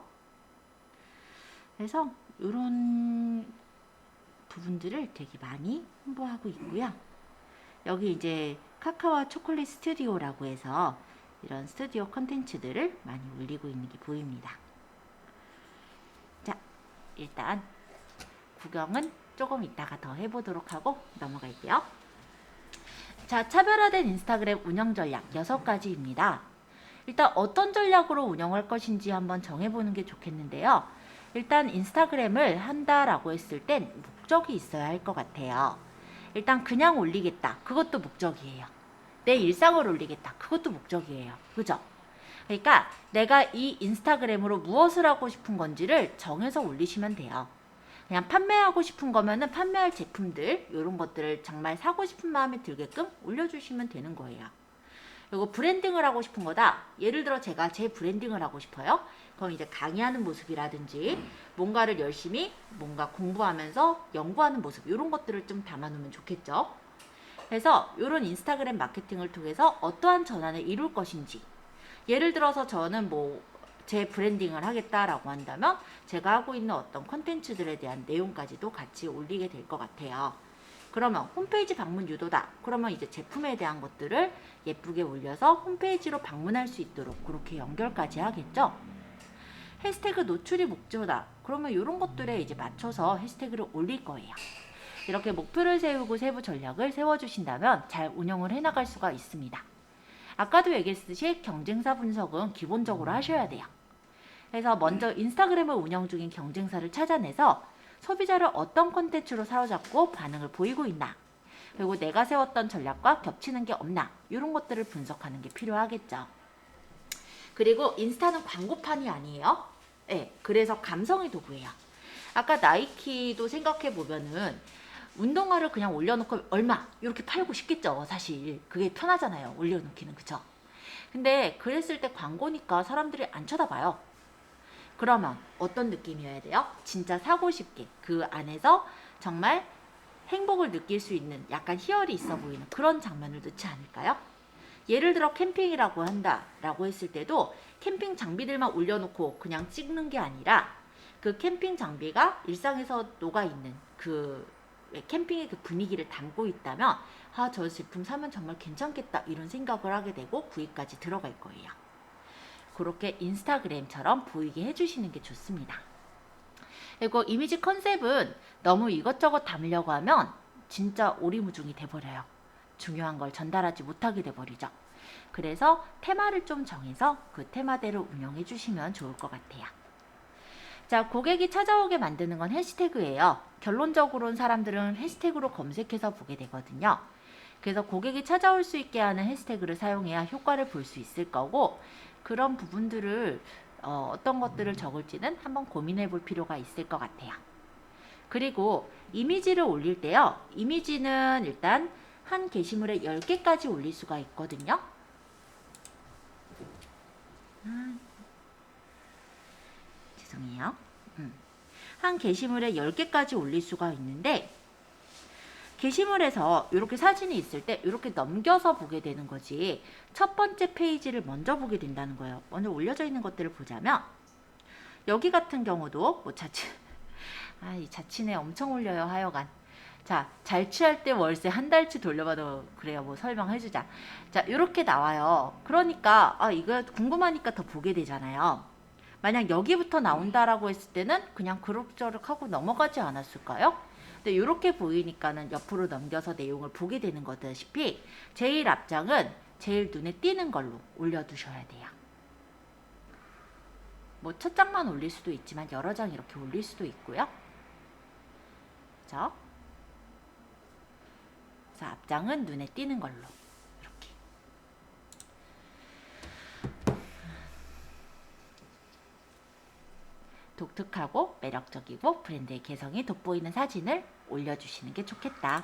그래서 이런 부분들을 되게 많이 홍보하고 있고요. 여기 이제 카카오 초콜릿 스튜디오라고 해서 이런 스튜디오 컨텐츠들을 많이 올리고 있는 게 보입니다. 자, 일단 구경은 조금 이따가 더 해보도록 하고 넘어갈게요. 자, 차별화된 인스타그램 운영 전략 6가지입니다. 일단 어떤 전략으로 운영할 것인지 한번 정해보는 게 좋겠는데요. 일단 인스타그램을 한다라고 했을 땐 목적이 있어야 할 것 같아요. 일단 그냥 올리겠다. 그것도 목적이에요. 내 일상을 올리겠다. 그것도 목적이에요. 그죠? 그러니까 내가 이 인스타그램으로 무엇을 하고 싶은 건지를 정해서 올리시면 돼요. 그냥 판매하고 싶은 거면은 판매할 제품들 이런 것들을 정말 사고 싶은 마음이 들게끔 올려주시면 되는 거예요. 그리고 브랜딩을 하고 싶은 거다. 예를 들어 제가 제 브랜딩을 하고 싶어요. 그럼 이제 강의하는 모습이라든지 뭔가를 열심히 뭔가 공부하면서 연구하는 모습 이런 것들을 좀 담아놓으면 좋겠죠. 그래서 이런 인스타그램 마케팅을 통해서 어떠한 전환을 이룰 것인지 예를 들어서 저는 뭐 제 브랜딩을 하겠다라고 한다면 제가 하고 있는 어떤 컨텐츠들에 대한 내용까지도 같이 올리게 될 것 같아요. 그러면 홈페이지 방문 유도다. 그러면 이제 제품에 대한 것들을 예쁘게 올려서 홈페이지로 방문할 수 있도록 그렇게 연결까지 하겠죠. 해시태그 노출이 목표다. 그러면 이런 것들에 이제 맞춰서 해시태그를 올릴 거예요. 이렇게 목표를 세우고 세부 전략을 세워주신다면 잘 운영을 해나갈 수가 있습니다. 아까도 얘기했듯이 경쟁사 분석은 기본적으로 하셔야 돼요. 그래서 먼저 인스타그램을 운영 중인 경쟁사를 찾아내서 소비자를 어떤 콘텐츠로 사로잡고 반응을 보이고 있나, 그리고 내가 세웠던 전략과 겹치는 게 없나, 이런 것들을 분석하는 게 필요하겠죠. 그리고 인스타는 광고판이 아니에요. 네, 그래서 감성의 도구예요. 아까 나이키도 생각해 보면은 운동화를 그냥 올려놓고 얼마 이렇게 팔고 싶겠죠. 사실 그게 편하잖아요. 올려놓기는. 그쵸? 근데 그랬을 때 광고니까 사람들이 안 쳐다봐요. 그러면 어떤 느낌이어야 돼요? 진짜 사고 싶게 그 안에서 정말 행복을 느낄 수 있는 약간 희열이 있어 보이는 그런 장면을 넣지 않을까요? 예를 들어 캠핑이라고 한다라고 했을 때도 캠핑 장비들만 올려놓고 그냥 찍는 게 아니라 그 캠핑 장비가 일상에서 녹아있는 그 캠핑의 그 분위기를 담고 있다면 아, 저 제품 사면 정말 괜찮겠다 이런 생각을 하게 되고 구입까지 들어갈 거예요. 그렇게 인스타그램처럼 보이게 해주시는 게 좋습니다. 그리고 이미지 컨셉은 너무 이것저것 담으려고 하면 진짜 오리무중이 돼버려요. 중요한 걸 전달하지 못하게 돼버리죠. 그래서 테마를 좀 정해서 그 테마대로 운영해 주시면 좋을 것 같아요. 자, 고객이 찾아오게 만드는 건 해시태그예요. 결론적으로는 사람들은 해시태그로 검색해서 보게 되거든요. 그래서 고객이 찾아올 수 있게 하는 해시태그를 사용해야 효과를 볼 수 있을 거고, 그런 부분들을 어떤 것들을 적을지는 한번 고민해 볼 필요가 있을 것 같아요. 그리고 이미지를 올릴 때요. 이미지는 일단 한 게시물에 10개까지 올릴 수가 있거든요. 죄송해요. 한 게시물에 10개까지 올릴 수가 있는데, 게시물에서 이렇게 사진이 있을 때 이렇게 넘겨서 보게 되는 거지 첫 번째 페이지를 먼저 보게 된다는 거예요. 먼저 올려져 있는 것들을 보자면 여기 같은 경우도 뭐 이 자취네 엄청 올려요. 하여간 자, 잘 취할 때 월세 한 달치 돌려봐도 그래요. 뭐 설명해주자. 자, 이렇게 나와요. 그러니까 이거 궁금하니까 더 보게 되잖아요. 만약 여기부터 나온다라고 했을 때는 그냥 그럭저럭 하고 넘어가지 않았을까요? 근데 이렇게 보이니까는 옆으로 넘겨서 내용을 보게 되는 거다시피 제일 앞장은 제일 눈에 띄는 걸로 올려두셔야 돼요. 뭐 첫 장만 올릴 수도 있지만 여러 장 이렇게 올릴 수도 있고요. 그죠? 자, 앞장은 눈에 띄는 걸로 이렇게. 독특하고 매력적이고 브랜드의 개성이 돋보이는 사진을 올려주시는 게 좋겠다.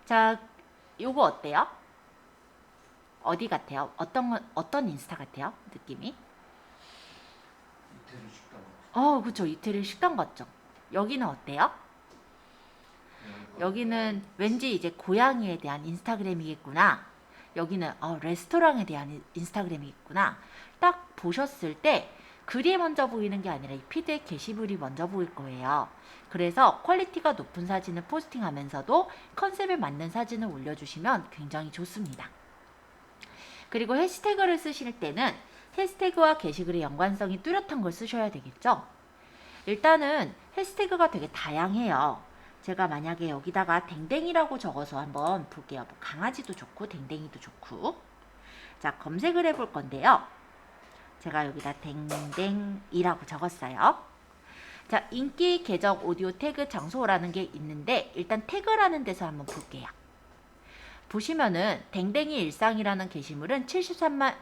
자, 요거 어때요? 어디 같아요? 어떤 인스타 같아요? 느낌이? 이태리 식당. 그쵸. 이태리 식당 같죠? 여기는 어때요? 여기는 왠지 이제 고양이에 대한 인스타그램이겠구나. 여기는 레스토랑에 대한 인스타그램이겠구나. 딱 보셨을 때 글이 먼저 보이는 게 아니라 이 피드의 게시물이 먼저 보일 거예요. 그래서 퀄리티가 높은 사진을 포스팅하면서도 컨셉에 맞는 사진을 올려주시면 굉장히 좋습니다. 그리고 해시태그를 쓰실 때는 해시태그와 게시글의 연관성이 뚜렷한 걸 쓰셔야 되겠죠. 일단은 해시태그가 되게 다양해요. 제가 만약에 여기다가 댕댕이라고 적어서 한번 볼게요. 뭐 강아지도 좋고 댕댕이도 좋고. 자, 검색을 해볼 건데요. 제가 여기다 댕댕이라고 적었어요. 자, 인기, 계정, 오디오, 태그, 장소라는 게 있는데 일단 태그라는 데서 한번 볼게요. 보시면은 댕댕이 일상이라는 게시물은 73만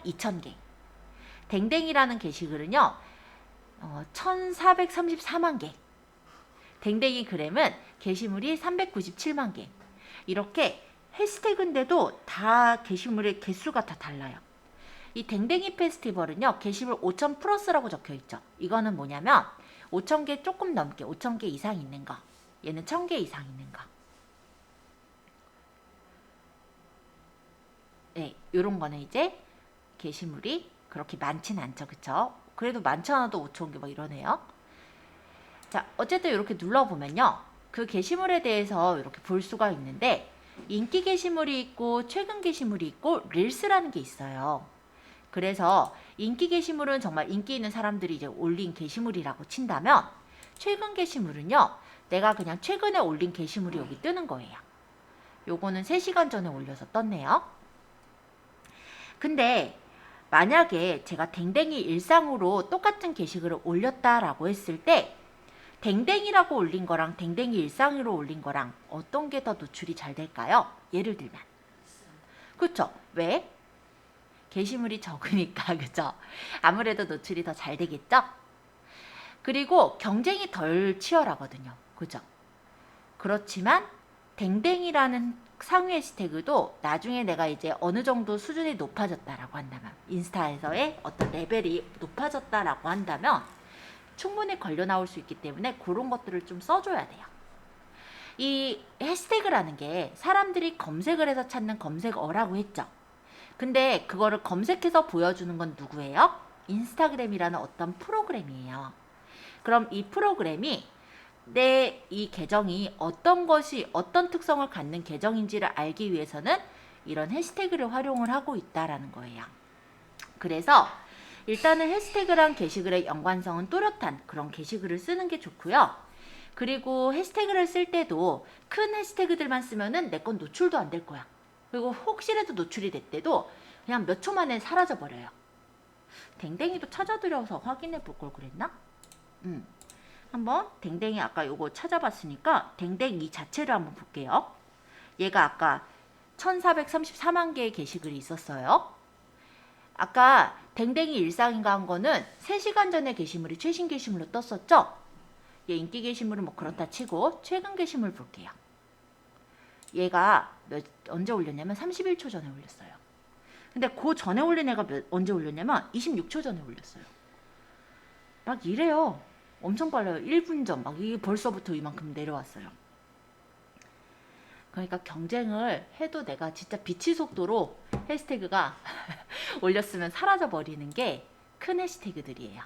2천 개. 댕댕이라는 게시글은요. 1434만 개. 댕댕이 그램은 게시물이 397만 개. 이렇게 해시태그인데도 다 게시물의 개수가 다 달라요. 이 댕댕이 페스티벌은요. 게시물 5,000 플러스라고 적혀있죠. 이거는 뭐냐면 5,000개 조금 넘게 5,000개 이상 있는 거. 얘는 1,000개 이상 있는 거. 네, 요런 거는 이제 게시물이 그렇게 많진 않죠. 그쵸? 그래도 많지 않아도 5,000개 막 이러네요. 자, 어쨌든 이렇게 눌러보면요. 그 게시물에 대해서 이렇게 볼 수가 있는데 인기 게시물이 있고 최근 게시물이 있고 릴스라는 게 있어요. 그래서 인기 게시물은 정말 인기 있는 사람들이 이제 올린 게시물이라고 친다면 최근 게시물은요. 내가 그냥 최근에 올린 게시물이 여기 뜨는 거예요. 요거는 3시간 전에 올려서 떴네요. 근데 만약에 제가 댕댕이 일상으로 똑같은 게시글을 올렸다라고 했을 때 댕댕이라고 올린 거랑 댕댕이 일상으로 올린 거랑 어떤 게 더 노출이 잘 될까요? 예를 들면 그쵸? 왜? 게시물이 적으니까 그죠? 아무래도 노출이 더 잘 되겠죠? 그리고 경쟁이 덜 치열하거든요. 그죠? 그렇지만 댕댕이라는 상위 해시태그도 나중에 내가 이제 어느 정도 수준이 높아졌다라고 한다면 인스타에서의 어떤 레벨이 높아졌다라고 한다면 충분히 걸려 나올 수 있기 때문에 그런 것들을 좀 써줘야 돼요. 이 해시태그라는 게 사람들이 검색을 해서 찾는 검색어라고 했죠. 근데 그거를 검색해서 보여주는 건 누구예요? 인스타그램이라는 어떤 프로그램이에요. 그럼 이 프로그램이 내 이 계정이 어떤 특성을 갖는 계정인지를 알기 위해서는 이런 해시태그를 활용을 하고 있다라는 거예요. 그래서 일단은 해시태그랑 게시글의 연관성은 뚜렷한 그런 게시글을 쓰는 게 좋고요. 그리고 해시태그를 쓸 때도 큰 해시태그들만 쓰면은 내 건 노출도 안 될 거야. 그리고 혹시라도 노출이 됐대도 그냥 몇 초 만에 사라져 버려요. 댕댕이도 찾아드려서 확인해 볼 걸 그랬나? 한번 댕댕이 아까 요거 찾아봤으니까 댕댕이 자체를 한번 볼게요. 얘가 아까 1434만 개의 게시글이 있었어요. 아까 댕댕이 일상인가 한 거는 3시간 전에 게시물이 최신 게시물로 떴었죠? 얘 인기 게시물은 뭐 그렇다 치고 최근 게시물 볼게요. 얘가 언제 올렸냐면 31초 전에 올렸어요. 근데 그 전에 올린 애가 언제 올렸냐면 26초 전에 올렸어요. 막 이래요. 엄청 빨라요. 1분 전 막 이게 벌써부터 이만큼 내려왔어요. 그러니까 경쟁을 해도 내가 진짜 빛의 속도로 해시태그가 올렸으면 사라져 버리는 게 큰 해시태그들이에요.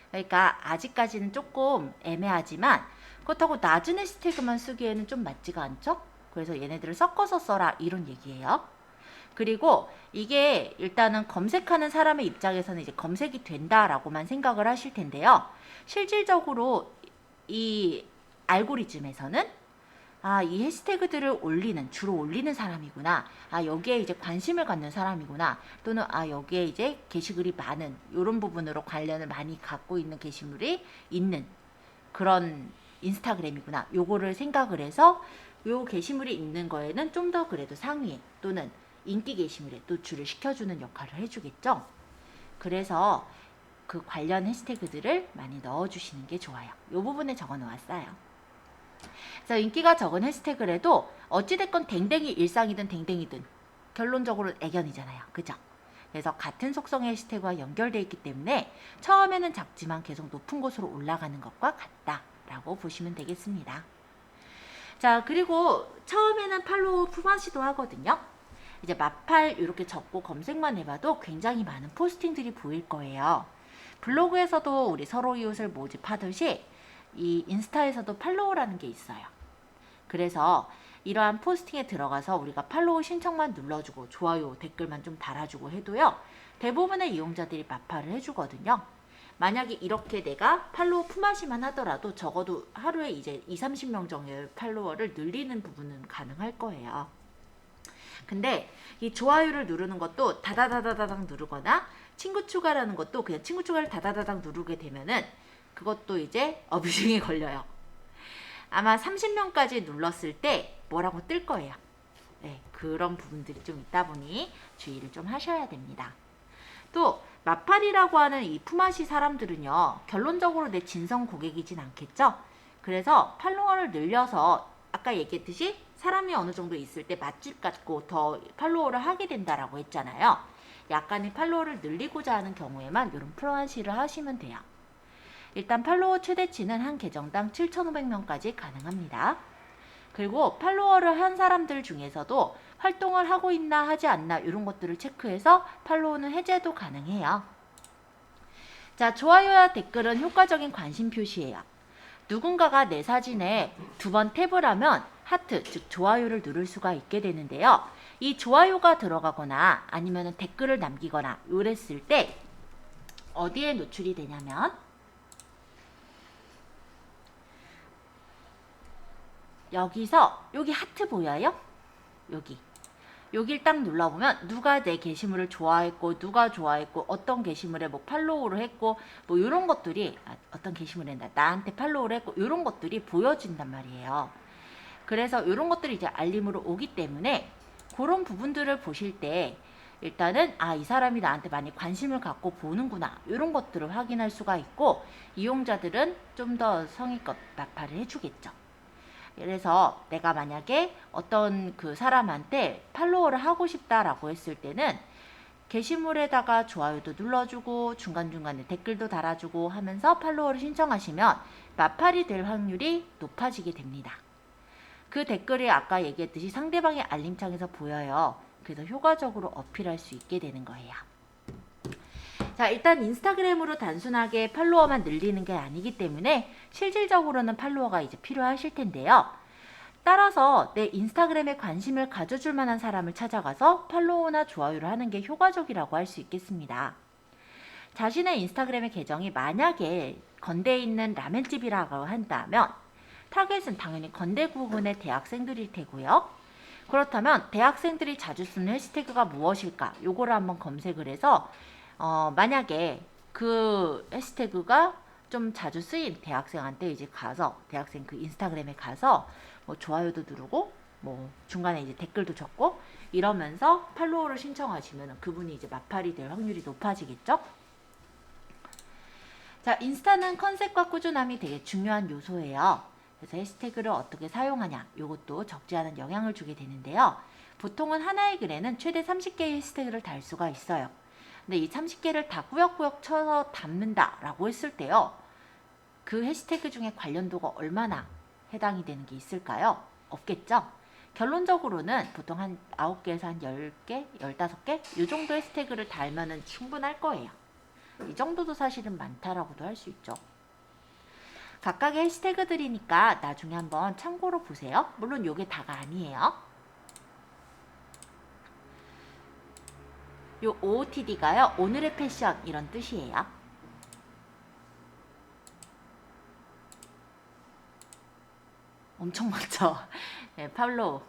그러니까 아직까지는 조금 애매하지만 그렇다고 낮은 해시태그만 쓰기에는 좀 맞지가 않죠? 그래서 얘네들을 섞어서 써라 이런 얘기예요. 그리고 이게 일단은 검색하는 사람의 입장에서는 이제 검색이 된다라고만 생각을 하실 텐데요. 실질적으로 이 알고리즘에서는 이 해시태그들을 주로 올리는 사람이구나. 여기에 이제 관심을 갖는 사람이구나. 또는 여기에 이제 게시글이 많은 이런 부분으로 관련을 많이 갖고 있는 게시물이 있는 그런 인스타그램이구나. 요거를 생각을 해서 요 게시물이 있는 거에는 좀 더 그래도 상위에 또는 인기 게시물에 노출을 시켜주는 역할을 해주겠죠. 그래서 그 관련 해시태그들을 많이 넣어주시는 게 좋아요. 요 부분에 적어 놓았어요. 그래서 인기가 적은 해시태그래도 어찌됐건 댕댕이 일상이든 댕댕이든 결론적으로 애견이잖아요. 그죠? 그래서 같은 속성의 해시태그와 연결되어 있기 때문에 처음에는 작지만 계속 높은 곳으로 올라가는 것과 같다라고 보시면 되겠습니다. 자, 그리고 처음에는 팔로우 품앗이도 하거든요. 이제 마팔 이렇게 적고 검색만 해봐도 굉장히 많은 포스팅들이 보일 거예요. 블로그에서도 우리 서로 이웃을 모집하듯이 이 인스타에서도 팔로우라는 게 있어요. 그래서 이러한 포스팅에 들어가서 우리가 팔로우 신청만 눌러주고 좋아요, 댓글만 좀 달아주고 해도요. 대부분의 이용자들이 마팔을 해주거든요. 만약에 이렇게 내가 팔로우 품앗이만 하더라도 적어도 하루에 이제 20-30명 정도의 팔로워를 늘리는 부분은 가능할 거예요. 근데 이 좋아요를 누르는 것도 다다다다닥 누르거나 친구 추가라는 것도 그냥 친구 추가를 다다다닥 누르게 되면은 그것도 이제 어뷰징이 걸려요. 아마 30명까지 눌렀을 때 뭐라고 뜰 거예요. 네, 그런 부분들이 좀 있다 보니 주의를 좀 하셔야 됩니다. 또 마팔이라고 하는 이 품앗이 사람들은요. 결론적으로 내 진성 고객이진 않겠죠. 그래서 팔로워를 늘려서 아까 얘기했듯이 사람이 어느 정도 있을 때 맛집 같고 더 팔로워를 하게 된다라고 했잖아요. 약간의 팔로워를 늘리고자 하는 경우에만 이런 품앗이를 하시면 돼요. 일단 팔로워 최대치는 한 계정당 7,500명까지 가능합니다. 그리고 팔로워를 한 사람들 중에서도 활동을 하고 있나 하지 않나 이런 것들을 체크해서 팔로우는 해제도 가능해요. 자, 좋아요와 댓글은 효과적인 관심 표시예요. 누군가가 내 사진에 2번 탭을 하면 하트, 즉 좋아요를 누를 수가 있게 되는데요. 이 좋아요가 들어가거나 아니면 댓글을 남기거나 이랬을 때 어디에 노출이 되냐면 여기서 여기 하트 보여요? 여기를 딱 눌러보면 누가 내 게시물을 좋아했고 누가 좋아했고 어떤 게시물에 뭐 팔로우를 했고 뭐 이런 것들이 어떤 게시물에 나한테 팔로우를 했고 이런 것들이 보여진단 말이에요. 그래서 이런 것들이 이제 알림으로 오기 때문에 그런 부분들을 보실 때 일단은 이 사람이 나한테 많이 관심을 갖고 보는구나 이런 것들을 확인할 수가 있고 이용자들은 좀 더 성의껏 마팔을 해주겠죠. 그래서 내가 만약에 어떤 그 사람한테 팔로우를 하고 싶다라고 했을 때는 게시물에다가 좋아요도 눌러주고 중간중간에 댓글도 달아주고 하면서 팔로우를 신청하시면 마팔이 될 확률이 높아지게 됩니다. 그 댓글이 아까 얘기했듯이 상대방의 알림창에서 보여요. 그래서 효과적으로 어필할 수 있게 되는 거예요. 자, 일단 인스타그램으로 단순하게 팔로워만 늘리는 게 아니기 때문에 실질적으로는 팔로워가 이제 필요하실 텐데요. 따라서 내 인스타그램에 관심을 가져줄 만한 사람을 찾아가서 팔로우나 좋아요를 하는 게 효과적이라고 할 수 있겠습니다. 자신의 인스타그램의 계정이 만약에 건대에 있는 라멘집이라고 한다면 타겟은 당연히 건대 구군의 대학생들일 테고요. 그렇다면 대학생들이 자주 쓰는 해시태그가 무엇일까? 요거를 한번 검색을 해서 만약에 그 해시태그가 좀 자주 쓰인 대학생한테 이제 가서 대학생 그 인스타그램에 가서 뭐 좋아요도 누르고 뭐 중간에 이제 댓글도 적고 이러면서 팔로워를 신청하시면 그분이 이제 마팔이 될 확률이 높아지겠죠? 자, 인스타는 컨셉과 꾸준함이 되게 중요한 요소예요. 그래서 해시태그를 어떻게 사용하냐, 이것도 적지 않은 영향을 주게 되는데요. 보통은 하나의 글에는 최대 30개의 해시태그를 달 수가 있어요. 근데 이 30개를 다 꾸역꾸역 쳐서 담는다 라고 했을 때요, 그 해시태그 중에 관련도가 얼마나 해당이 되는 게 있을까요? 없겠죠? 결론적으로는 보통 한 9개에서 한 10개, 15개 이 정도 해시태그를 달면은 충분할 거예요. 이 정도도 사실은 많다라고도 할 수 있죠. 각각의 해시태그들이니까 나중에 한번 참고로 보세요. 물론 요게 다가 아니에요. 요 OOTD가요, 오늘의 패션 이런 뜻이에요. 엄청 많죠? 네, 팔로우.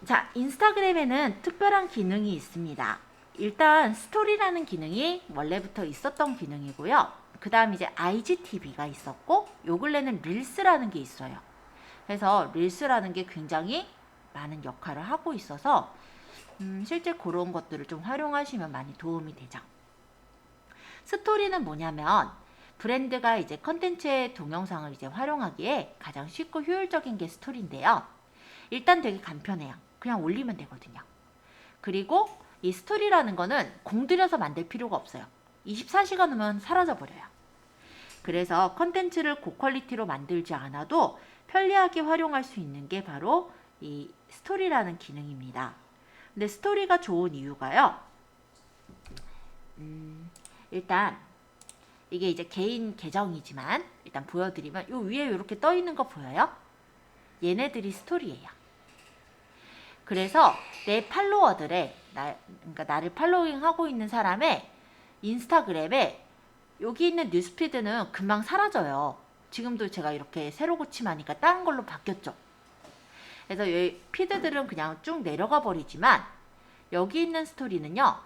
자, 인스타그램에는 특별한 기능이 있습니다. 일단 스토리라는 기능이 원래부터 있었던 기능이고요. 그 다음 이제 IGTV가 있었고 요 근래는 릴스라는 게 있어요. 그래서 릴스라는 게 굉장히 많은 역할을 하고 있어서 실제 그런 것들을 좀 활용하시면 많이 도움이 되죠. 스토리는 뭐냐면 브랜드가 이제 컨텐츠의 동영상을 이제 활용하기에 가장 쉽고 효율적인 게 스토리인데요. 일단 되게 간편해요. 그냥 올리면 되거든요. 그리고 이 스토리라는 거는 공들여서 만들 필요가 없어요. 24시간 후면 사라져버려요. 그래서 컨텐츠를 고퀄리티로 만들지 않아도 편리하게 활용할 수 있는 게 바로 이 스토리라는 기능입니다. 근데 스토리가 좋은 이유가요. 일단 이게 이제 개인 계정이지만 일단 보여드리면 요 위에 이렇게 떠 있는 거 보여요? 얘네들이 스토리예요. 그래서 내 팔로워들의 그러니까 나를 팔로잉하고 있는 사람의 인스타그램에 여기 있는 뉴스피드는 금방 사라져요. 지금도 제가 이렇게 새로 고침하니까 다른 걸로 바뀌었죠. 그래서 이 피드들은 그냥 쭉 내려가 버리지만 여기 있는 스토리는요,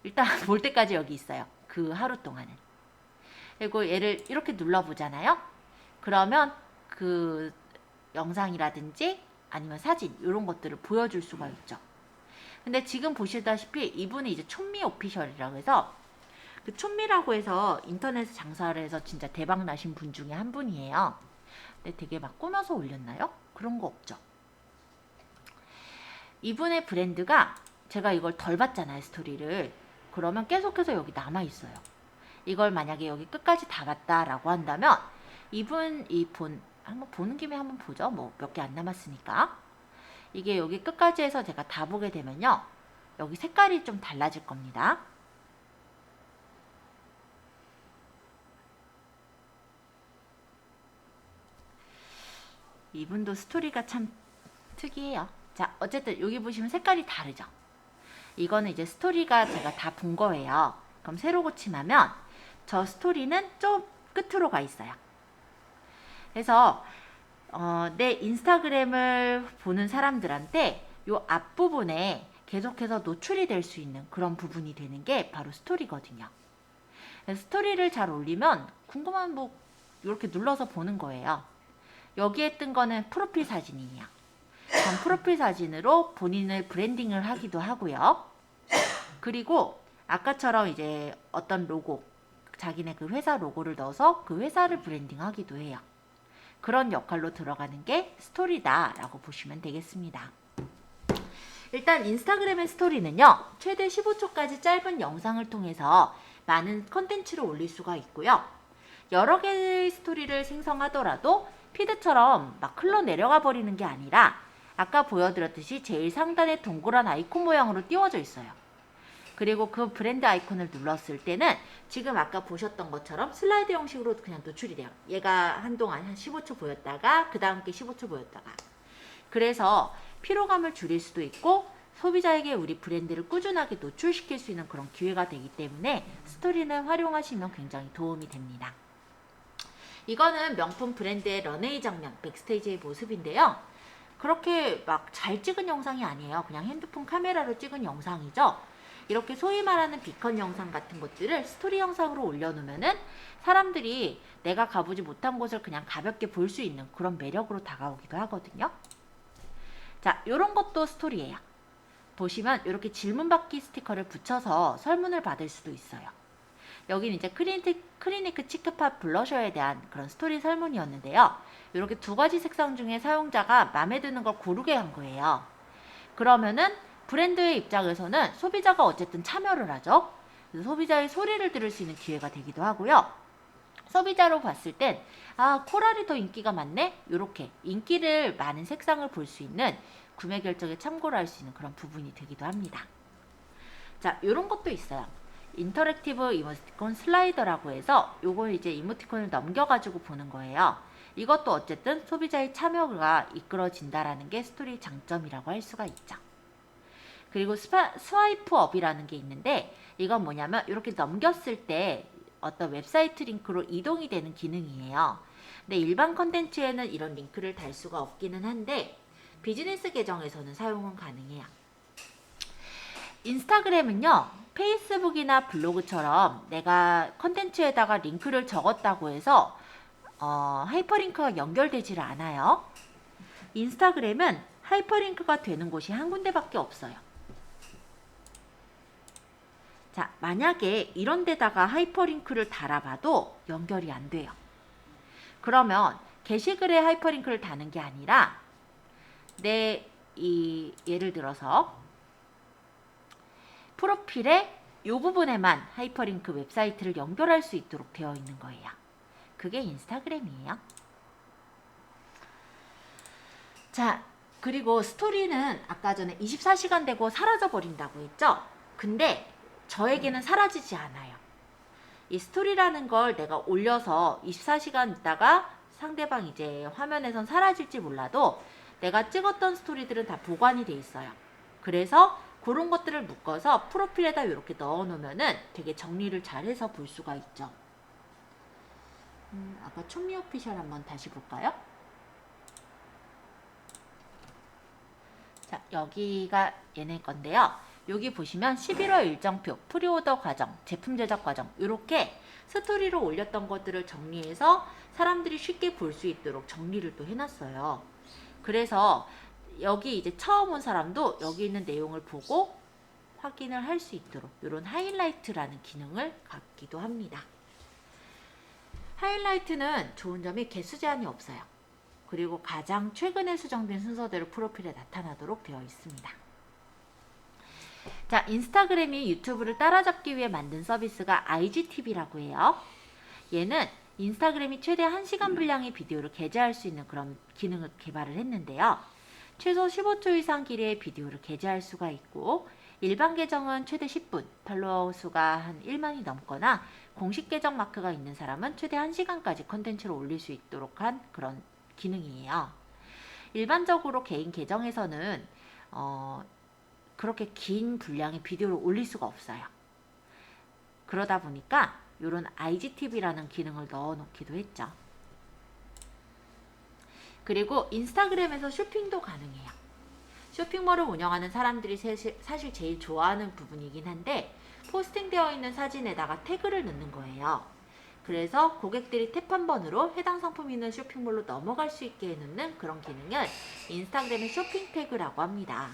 일단 볼 때까지 여기 있어요. 그 하루 동안은. 그리고 얘를 이렇게 눌러보잖아요. 그러면 그 영상이라든지 아니면 사진 이런 것들을 보여줄 수가 있죠. 근데 지금 보시다시피 이분이 이제 촌미 오피셜이라고 해서 그 촌미라고 해서 인터넷에 장사를 해서 진짜 대박 나신 분 중에 한 분이에요. 근데 되게 막 꾸며서 올렸나요? 그런 거 없죠. 이분의 브랜드가 제가 이걸 덜 봤잖아요, 스토리를. 그러면 계속해서 여기 남아 있어요. 이걸 만약에 여기 끝까지 다 봤다라고 한다면 이분 한번 보는 김에 한번 보죠. 뭐 몇 개 안 남았으니까. 이게 여기 끝까지 해서 제가 다 보게 되면요, 여기 색깔이 좀 달라질 겁니다. 이분도 스토리가 참 특이해요. 자, 어쨌든 여기 보시면 색깔이 다르죠. 이거는 이제 스토리가 제가 다 본 거예요. 그럼 새로 고침하면 저 스토리는 좀 끝으로 가 있어요. 그래서 내 인스타그램을 보는 사람들한테 요 앞부분에 계속해서 노출이 될 수 있는 그런 부분이 되는 게 바로 스토리거든요. 스토리를 잘 올리면 궁금한 뭐 이렇게 눌러서 보는 거예요. 여기에 뜬 거는 프로필 사진이에요. 그럼 프로필 사진으로 본인을 브랜딩을 하기도 하고요. 그리고 아까처럼 이제 어떤 로고, 자기네 그 회사 로고를 넣어서 그 회사를 브랜딩 하기도 해요. 그런 역할로 들어가는 게 스토리다라고 보시면 되겠습니다. 일단 인스타그램의 스토리는요, 최대 15초까지 짧은 영상을 통해서 많은 컨텐츠를 올릴 수가 있고요. 여러 개의 스토리를 생성하더라도 피드처럼 막 흘러 내려가 버리는 게 아니라 아까 보여드렸듯이 제일 상단에 동그란 아이콘 모양으로 띄워져 있어요. 그리고 그 브랜드 아이콘을 눌렀을 때는 지금 아까 보셨던 것처럼 슬라이드 형식으로 그냥 노출이 돼요. 얘가 한동안 한 15초 보였다가 그 다음 게 15초 보였다가. 그래서 피로감을 줄일 수도 있고 소비자에게 우리 브랜드를 꾸준하게 노출시킬 수 있는 그런 기회가 되기 때문에 스토리는 활용하시면 굉장히 도움이 됩니다. 이거는 명품 브랜드의 런웨이 장면, 백스테이지의 모습인데요. 그렇게 막 잘 찍은 영상이 아니에요. 그냥 핸드폰 카메라로 찍은 영상이죠. 이렇게 소위 말하는 비컨 영상 같은 것들을 스토리 영상으로 올려놓으면은 사람들이 내가 가보지 못한 곳을 그냥 가볍게 볼 수 있는 그런 매력으로 다가오기도 하거든요. 자, 요런 것도 스토리예요. 보시면 이렇게 질문받기 스티커를 붙여서 설문을 받을 수도 있어요. 여기는 이제 클리니크 치크팝 블러셔에 대한 그런 스토리 설문이었는데요. 이렇게 두 가지 색상 중에 사용자가 마음에 드는 걸 고르게 한 거예요. 그러면은 브랜드의 입장에서는 소비자가 어쨌든 참여를 하죠. 그래서 소비자의 소리를 들을 수 있는 기회가 되기도 하고요. 소비자로 봤을 땐 코랄이 더 인기가 많네? 이렇게 인기를 많은 색상을 볼 수 있는 구매 결정에 참고를 할 수 있는 그런 부분이 되기도 합니다. 자, 이런 것도 있어요. 인터랙티브 이모티콘 슬라이더라고 해서 요걸 이제 이모티콘을 넘겨가지고 보는 거예요. 이것도 어쨌든 소비자의 참여가 이끌어진다라는 게 스토리 장점이라고 할 수가 있죠. 그리고 스와이프 업이라는 게 있는데 이건 뭐냐면 이렇게 넘겼을 때 어떤 웹사이트 링크로 이동이 되는 기능이에요. 근데 일반 컨텐츠에는 이런 링크를 달 수가 없기는 한데 비즈니스 계정에서는 사용은 가능해요. 인스타그램은요, 페이스북이나 블로그처럼 내가 컨텐츠에다가 링크를 적었다고 해서 하이퍼링크가 연결되지를 않아요. 인스타그램은 하이퍼링크가 되는 곳이 한 군데밖에 없어요. 자, 만약에 이런 데다가 하이퍼링크를 달아봐도 연결이 안 돼요. 그러면 게시글에 하이퍼링크를 다는 게 아니라 예를 들어서 프로필의 이 부분에만 하이퍼링크 웹사이트를 연결할 수 있도록 되어 있는 거예요. 그게 인스타그램이에요. 자, 그리고 스토리는 아까 전에 24시간 되고 사라져 버린다고 했죠? 근데 저에게는 사라지지 않아요. 이 스토리라는 걸 내가 올려서 24시간 있다가 상대방 이제 화면에선 사라질지 몰라도 내가 찍었던 스토리들은 다 보관이 돼 있어요. 그래서 그런 것들을 묶어서 프로필에다 이렇게 넣어 놓으면은 되게 정리를 잘해서 볼 수가 있죠. 아까 촌미 오피셜 한번 다시 볼까요? 자, 여기가 얘네 건데요. 여기 보시면 11월 일정표, 프리오더 과정, 제품 제작 과정 이렇게 스토리로 올렸던 것들을 정리해서 사람들이 쉽게 볼 수 있도록 정리를 또 해놨어요. 그래서 여기 이제 처음 온 사람도 여기 있는 내용을 보고 확인을 할 수 있도록 이런 하이라이트라는 기능을 갖기도 합니다. 하이라이트는 좋은 점이 개수 제한이 없어요. 그리고 가장 최근에 수정된 순서대로 프로필에 나타나도록 되어 있습니다. 자, 인스타그램이 유튜브를 따라잡기 위해 만든 서비스가 IGTV라고 해요. 얘는 인스타그램이 최대 1시간 분량의 비디오를 게재할 수 있는 그런 기능을 개발을 했는데요. 최소 15초 이상 길이의 비디오를 게재할 수가 있고 일반 계정은 최대 10분, 팔로워 수가 한 1만이 넘거나 공식 계정 마크가 있는 사람은 최대 1시간까지 컨텐츠를 올릴 수 있도록 한 그런 기능이에요. 일반적으로 개인 계정에서는 그렇게 긴 분량의 비디오를 올릴 수가 없어요. 그러다 보니까 이런 IGTV라는 기능을 넣어 놓기도 했죠. 그리고 인스타그램에서 쇼핑도 가능해요. 쇼핑몰을 운영하는 사람들이 사실 제일 좋아하는 부분이긴 한데 포스팅되어 있는 사진에다가 태그를 넣는 거예요. 그래서 고객들이 탭 한 번으로 해당 상품이 있는 쇼핑몰로 넘어갈 수 있게 해놓는 그런 기능을 인스타그램의 쇼핑 태그라고 합니다.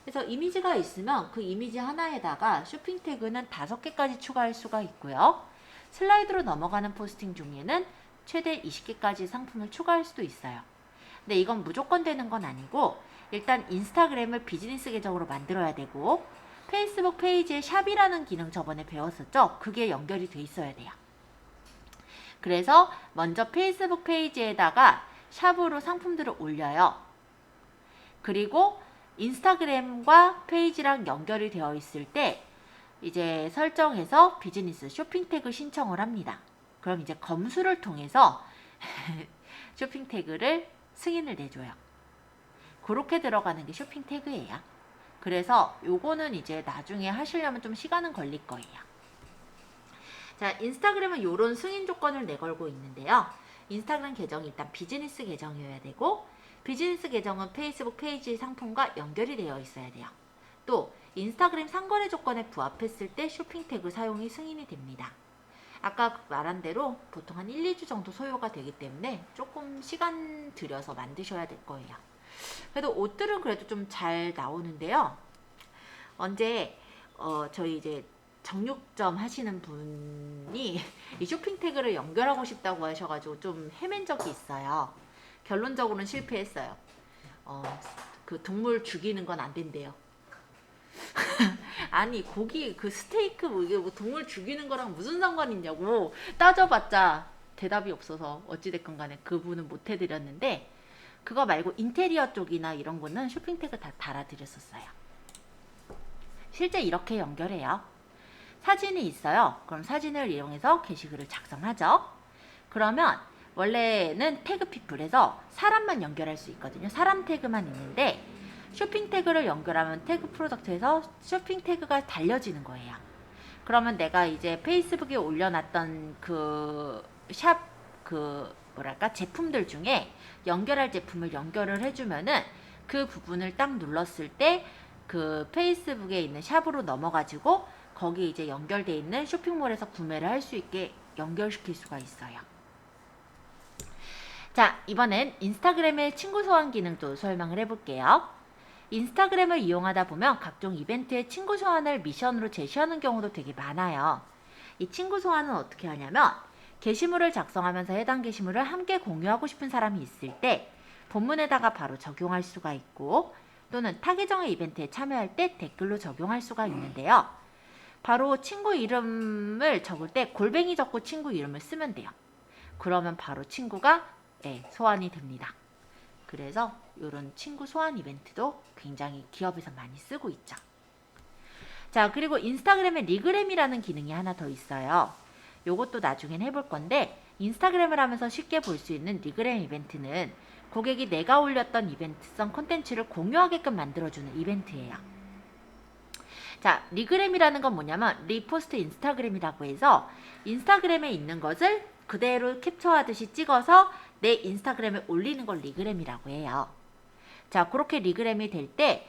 그래서 이미지가 있으면 그 이미지 하나에다가 쇼핑 태그는 5개까지 추가할 수가 있고요. 슬라이드로 넘어가는 포스팅 중에는 최대 20개까지 상품을 추가할 수도 있어요. 근데 이건 무조건 되는 건 아니고 일단 인스타그램을 비즈니스 계정으로 만들어야 되고 페이스북 페이지에 샵이라는 기능 저번에 배웠었죠? 그게 연결이 돼 있어야 돼요. 그래서 먼저 페이스북 페이지에다가 샵으로 상품들을 올려요. 그리고 인스타그램과 페이지랑 연결이 되어 있을 때 이제 설정해서 비즈니스 쇼핑 태그 신청을 합니다. 그럼 이제 검수를 통해서 쇼핑 태그를 승인을 내줘요. 그렇게 들어가는 게 쇼핑 태그예요. 그래서 요거는 이제 나중에 하시려면 좀 시간은 걸릴 거예요. 자, 인스타그램은 요런 승인 조건을 내걸고 있는데요. 인스타그램 계정이 일단 비즈니스 계정이어야 되고, 비즈니스 계정은 페이스북 페이지 상품과 연결이 되어 있어야 돼요. 또 인스타그램 상거래 조건에 부합했을 때 쇼핑 태그 사용이 승인이 됩니다. 아까 말한 대로 보통 한 1, 2주 정도 소요가 되기 때문에 조금 시간 들여서 만드셔야 될 거예요. 그래도 옷들은 그래도 좀 잘 나오는데요. 언제 저희 이제 정육점 하시는 분이 이 쇼핑 태그를 연결하고 싶다고 하셔가지고 좀 헤맨 적이 있어요. 결론적으로는 실패했어요. 그 동물 죽이는 건 안 된대요. 아니 고기 그 스테이크 뭐 이게 뭐 동물 죽이는 거랑 무슨 상관이 있냐고 따져봤자 대답이 없어서 어찌됐건 간에 그분은 못 해드렸는데, 그거 말고 인테리어 쪽이나 이런 거는 쇼핑 태그 다 달아드렸었어요. 실제 이렇게 연결해요. 사진이 있어요. 그럼 사진을 이용해서 게시글을 작성하죠. 그러면 원래는 태그 피플에서 사람만 연결할 수 있거든요. 사람 태그만 있는데 쇼핑 태그를 연결하면 태그 프로덕트에서 쇼핑 태그가 달려지는 거예요. 그러면 내가 이제 페이스북에 올려놨던 그 샵 뭐랄까 제품들 중에 연결할 제품을 연결을 해주면은 그 부분을 딱 눌렀을 때 그 페이스북에 있는 샵으로 넘어가지고 거기 이제 연결되어 있는 쇼핑몰에서 구매를 할 수 있게 연결시킬 수가 있어요. 자, 이번엔 인스타그램의 친구 소환 기능도 설명을 해볼게요. 인스타그램을 이용하다 보면 각종 이벤트의 친구 소환을 미션으로 제시하는 경우도 되게 많아요. 이 친구 소환은 어떻게 하냐면 게시물을 작성하면서 해당 게시물을 함께 공유하고 싶은 사람이 있을 때 본문에다가 바로 적용할 수가 있고, 또는 타 계정의 이벤트에 참여할 때 댓글로 적용할 수가 있는데요. 바로 친구 이름을 적을 때 골뱅이 적고 친구 이름을 쓰면 돼요. 그러면 바로 친구가 소환이 됩니다. 그래서 이런 친구 소환 이벤트도 굉장히 기업에서 많이 쓰고 있죠. 자, 그리고 인스타그램에 리그램이라는 기능이 하나 더 있어요. 요것도 나중엔 해볼 건데, 인스타그램을 하면서 쉽게 볼 수 있는 리그램 이벤트는 고객이 내가 올렸던 이벤트성 콘텐츠를 공유하게끔 만들어주는 이벤트예요. 자, 리그램이라는 건 뭐냐면 리포스트 인스타그램이라고 해서 인스타그램에 있는 것을 그대로 캡처하듯이 찍어서 내 인스타그램에 올리는 걸 리그램이라고 해요. 자, 그렇게 리그램이 될 때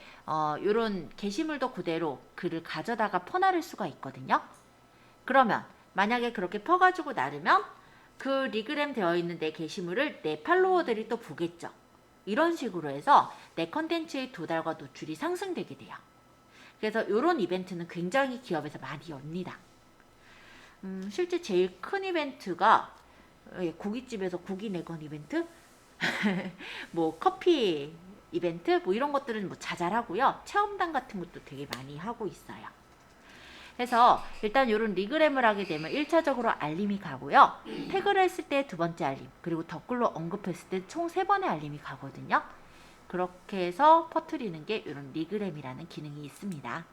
요런 게시물도 그대로 글을 가져다가 퍼나를 수가 있거든요. 그러면 만약에 그렇게 퍼가지고 나르면 그 리그램 되어 있는 내 게시물을 내 팔로워들이 또 보겠죠. 이런 식으로 해서 내 컨텐츠의 도달과 노출이 상승되게 돼요. 그래서 이런 이벤트는 굉장히 기업에서 많이 엽니다. 실제 제일 큰 이벤트가 고깃집에서 고기 내건 이벤트, 뭐 커피 이벤트, 뭐 이런 것들은 뭐 자잘하고요. 체험단 같은 것도 되게 많이 하고 있어요. 그래서 일단 이런 리그램을 하게 되면 1차적으로 알림이 가고요. 태그를 했을 때 두 번째 알림, 그리고 댓글로 언급했을 때 총 3번의 알림이 가거든요. 그렇게 해서 퍼뜨리는 게 이런 리그램이라는 기능이 있습니다.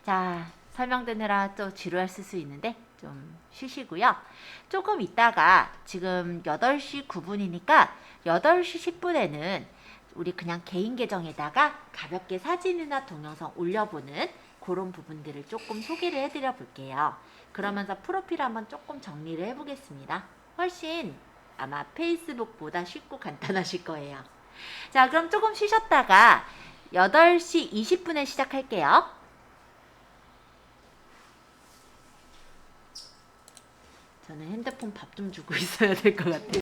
자, 설명드느라 또 지루했을 수 있는데 좀 쉬시고요. 조금 있다가 지금 8시 9분이니까 8시 10분에는 우리 그냥 개인 계정에다가 가볍게 사진이나 동영상 올려보는 그런 부분들을 조금 소개를 해드려 볼게요. 그러면서 프로필 한번 조금 정리를 해보겠습니다. 훨씬 아마 페이스북보다 쉽고 간단하실 거예요. 자, 그럼 조금 쉬셨다가 8시 20분에 시작할게요. 저는 핸드폰 밥 좀 주고 있어야 될 것 같아요.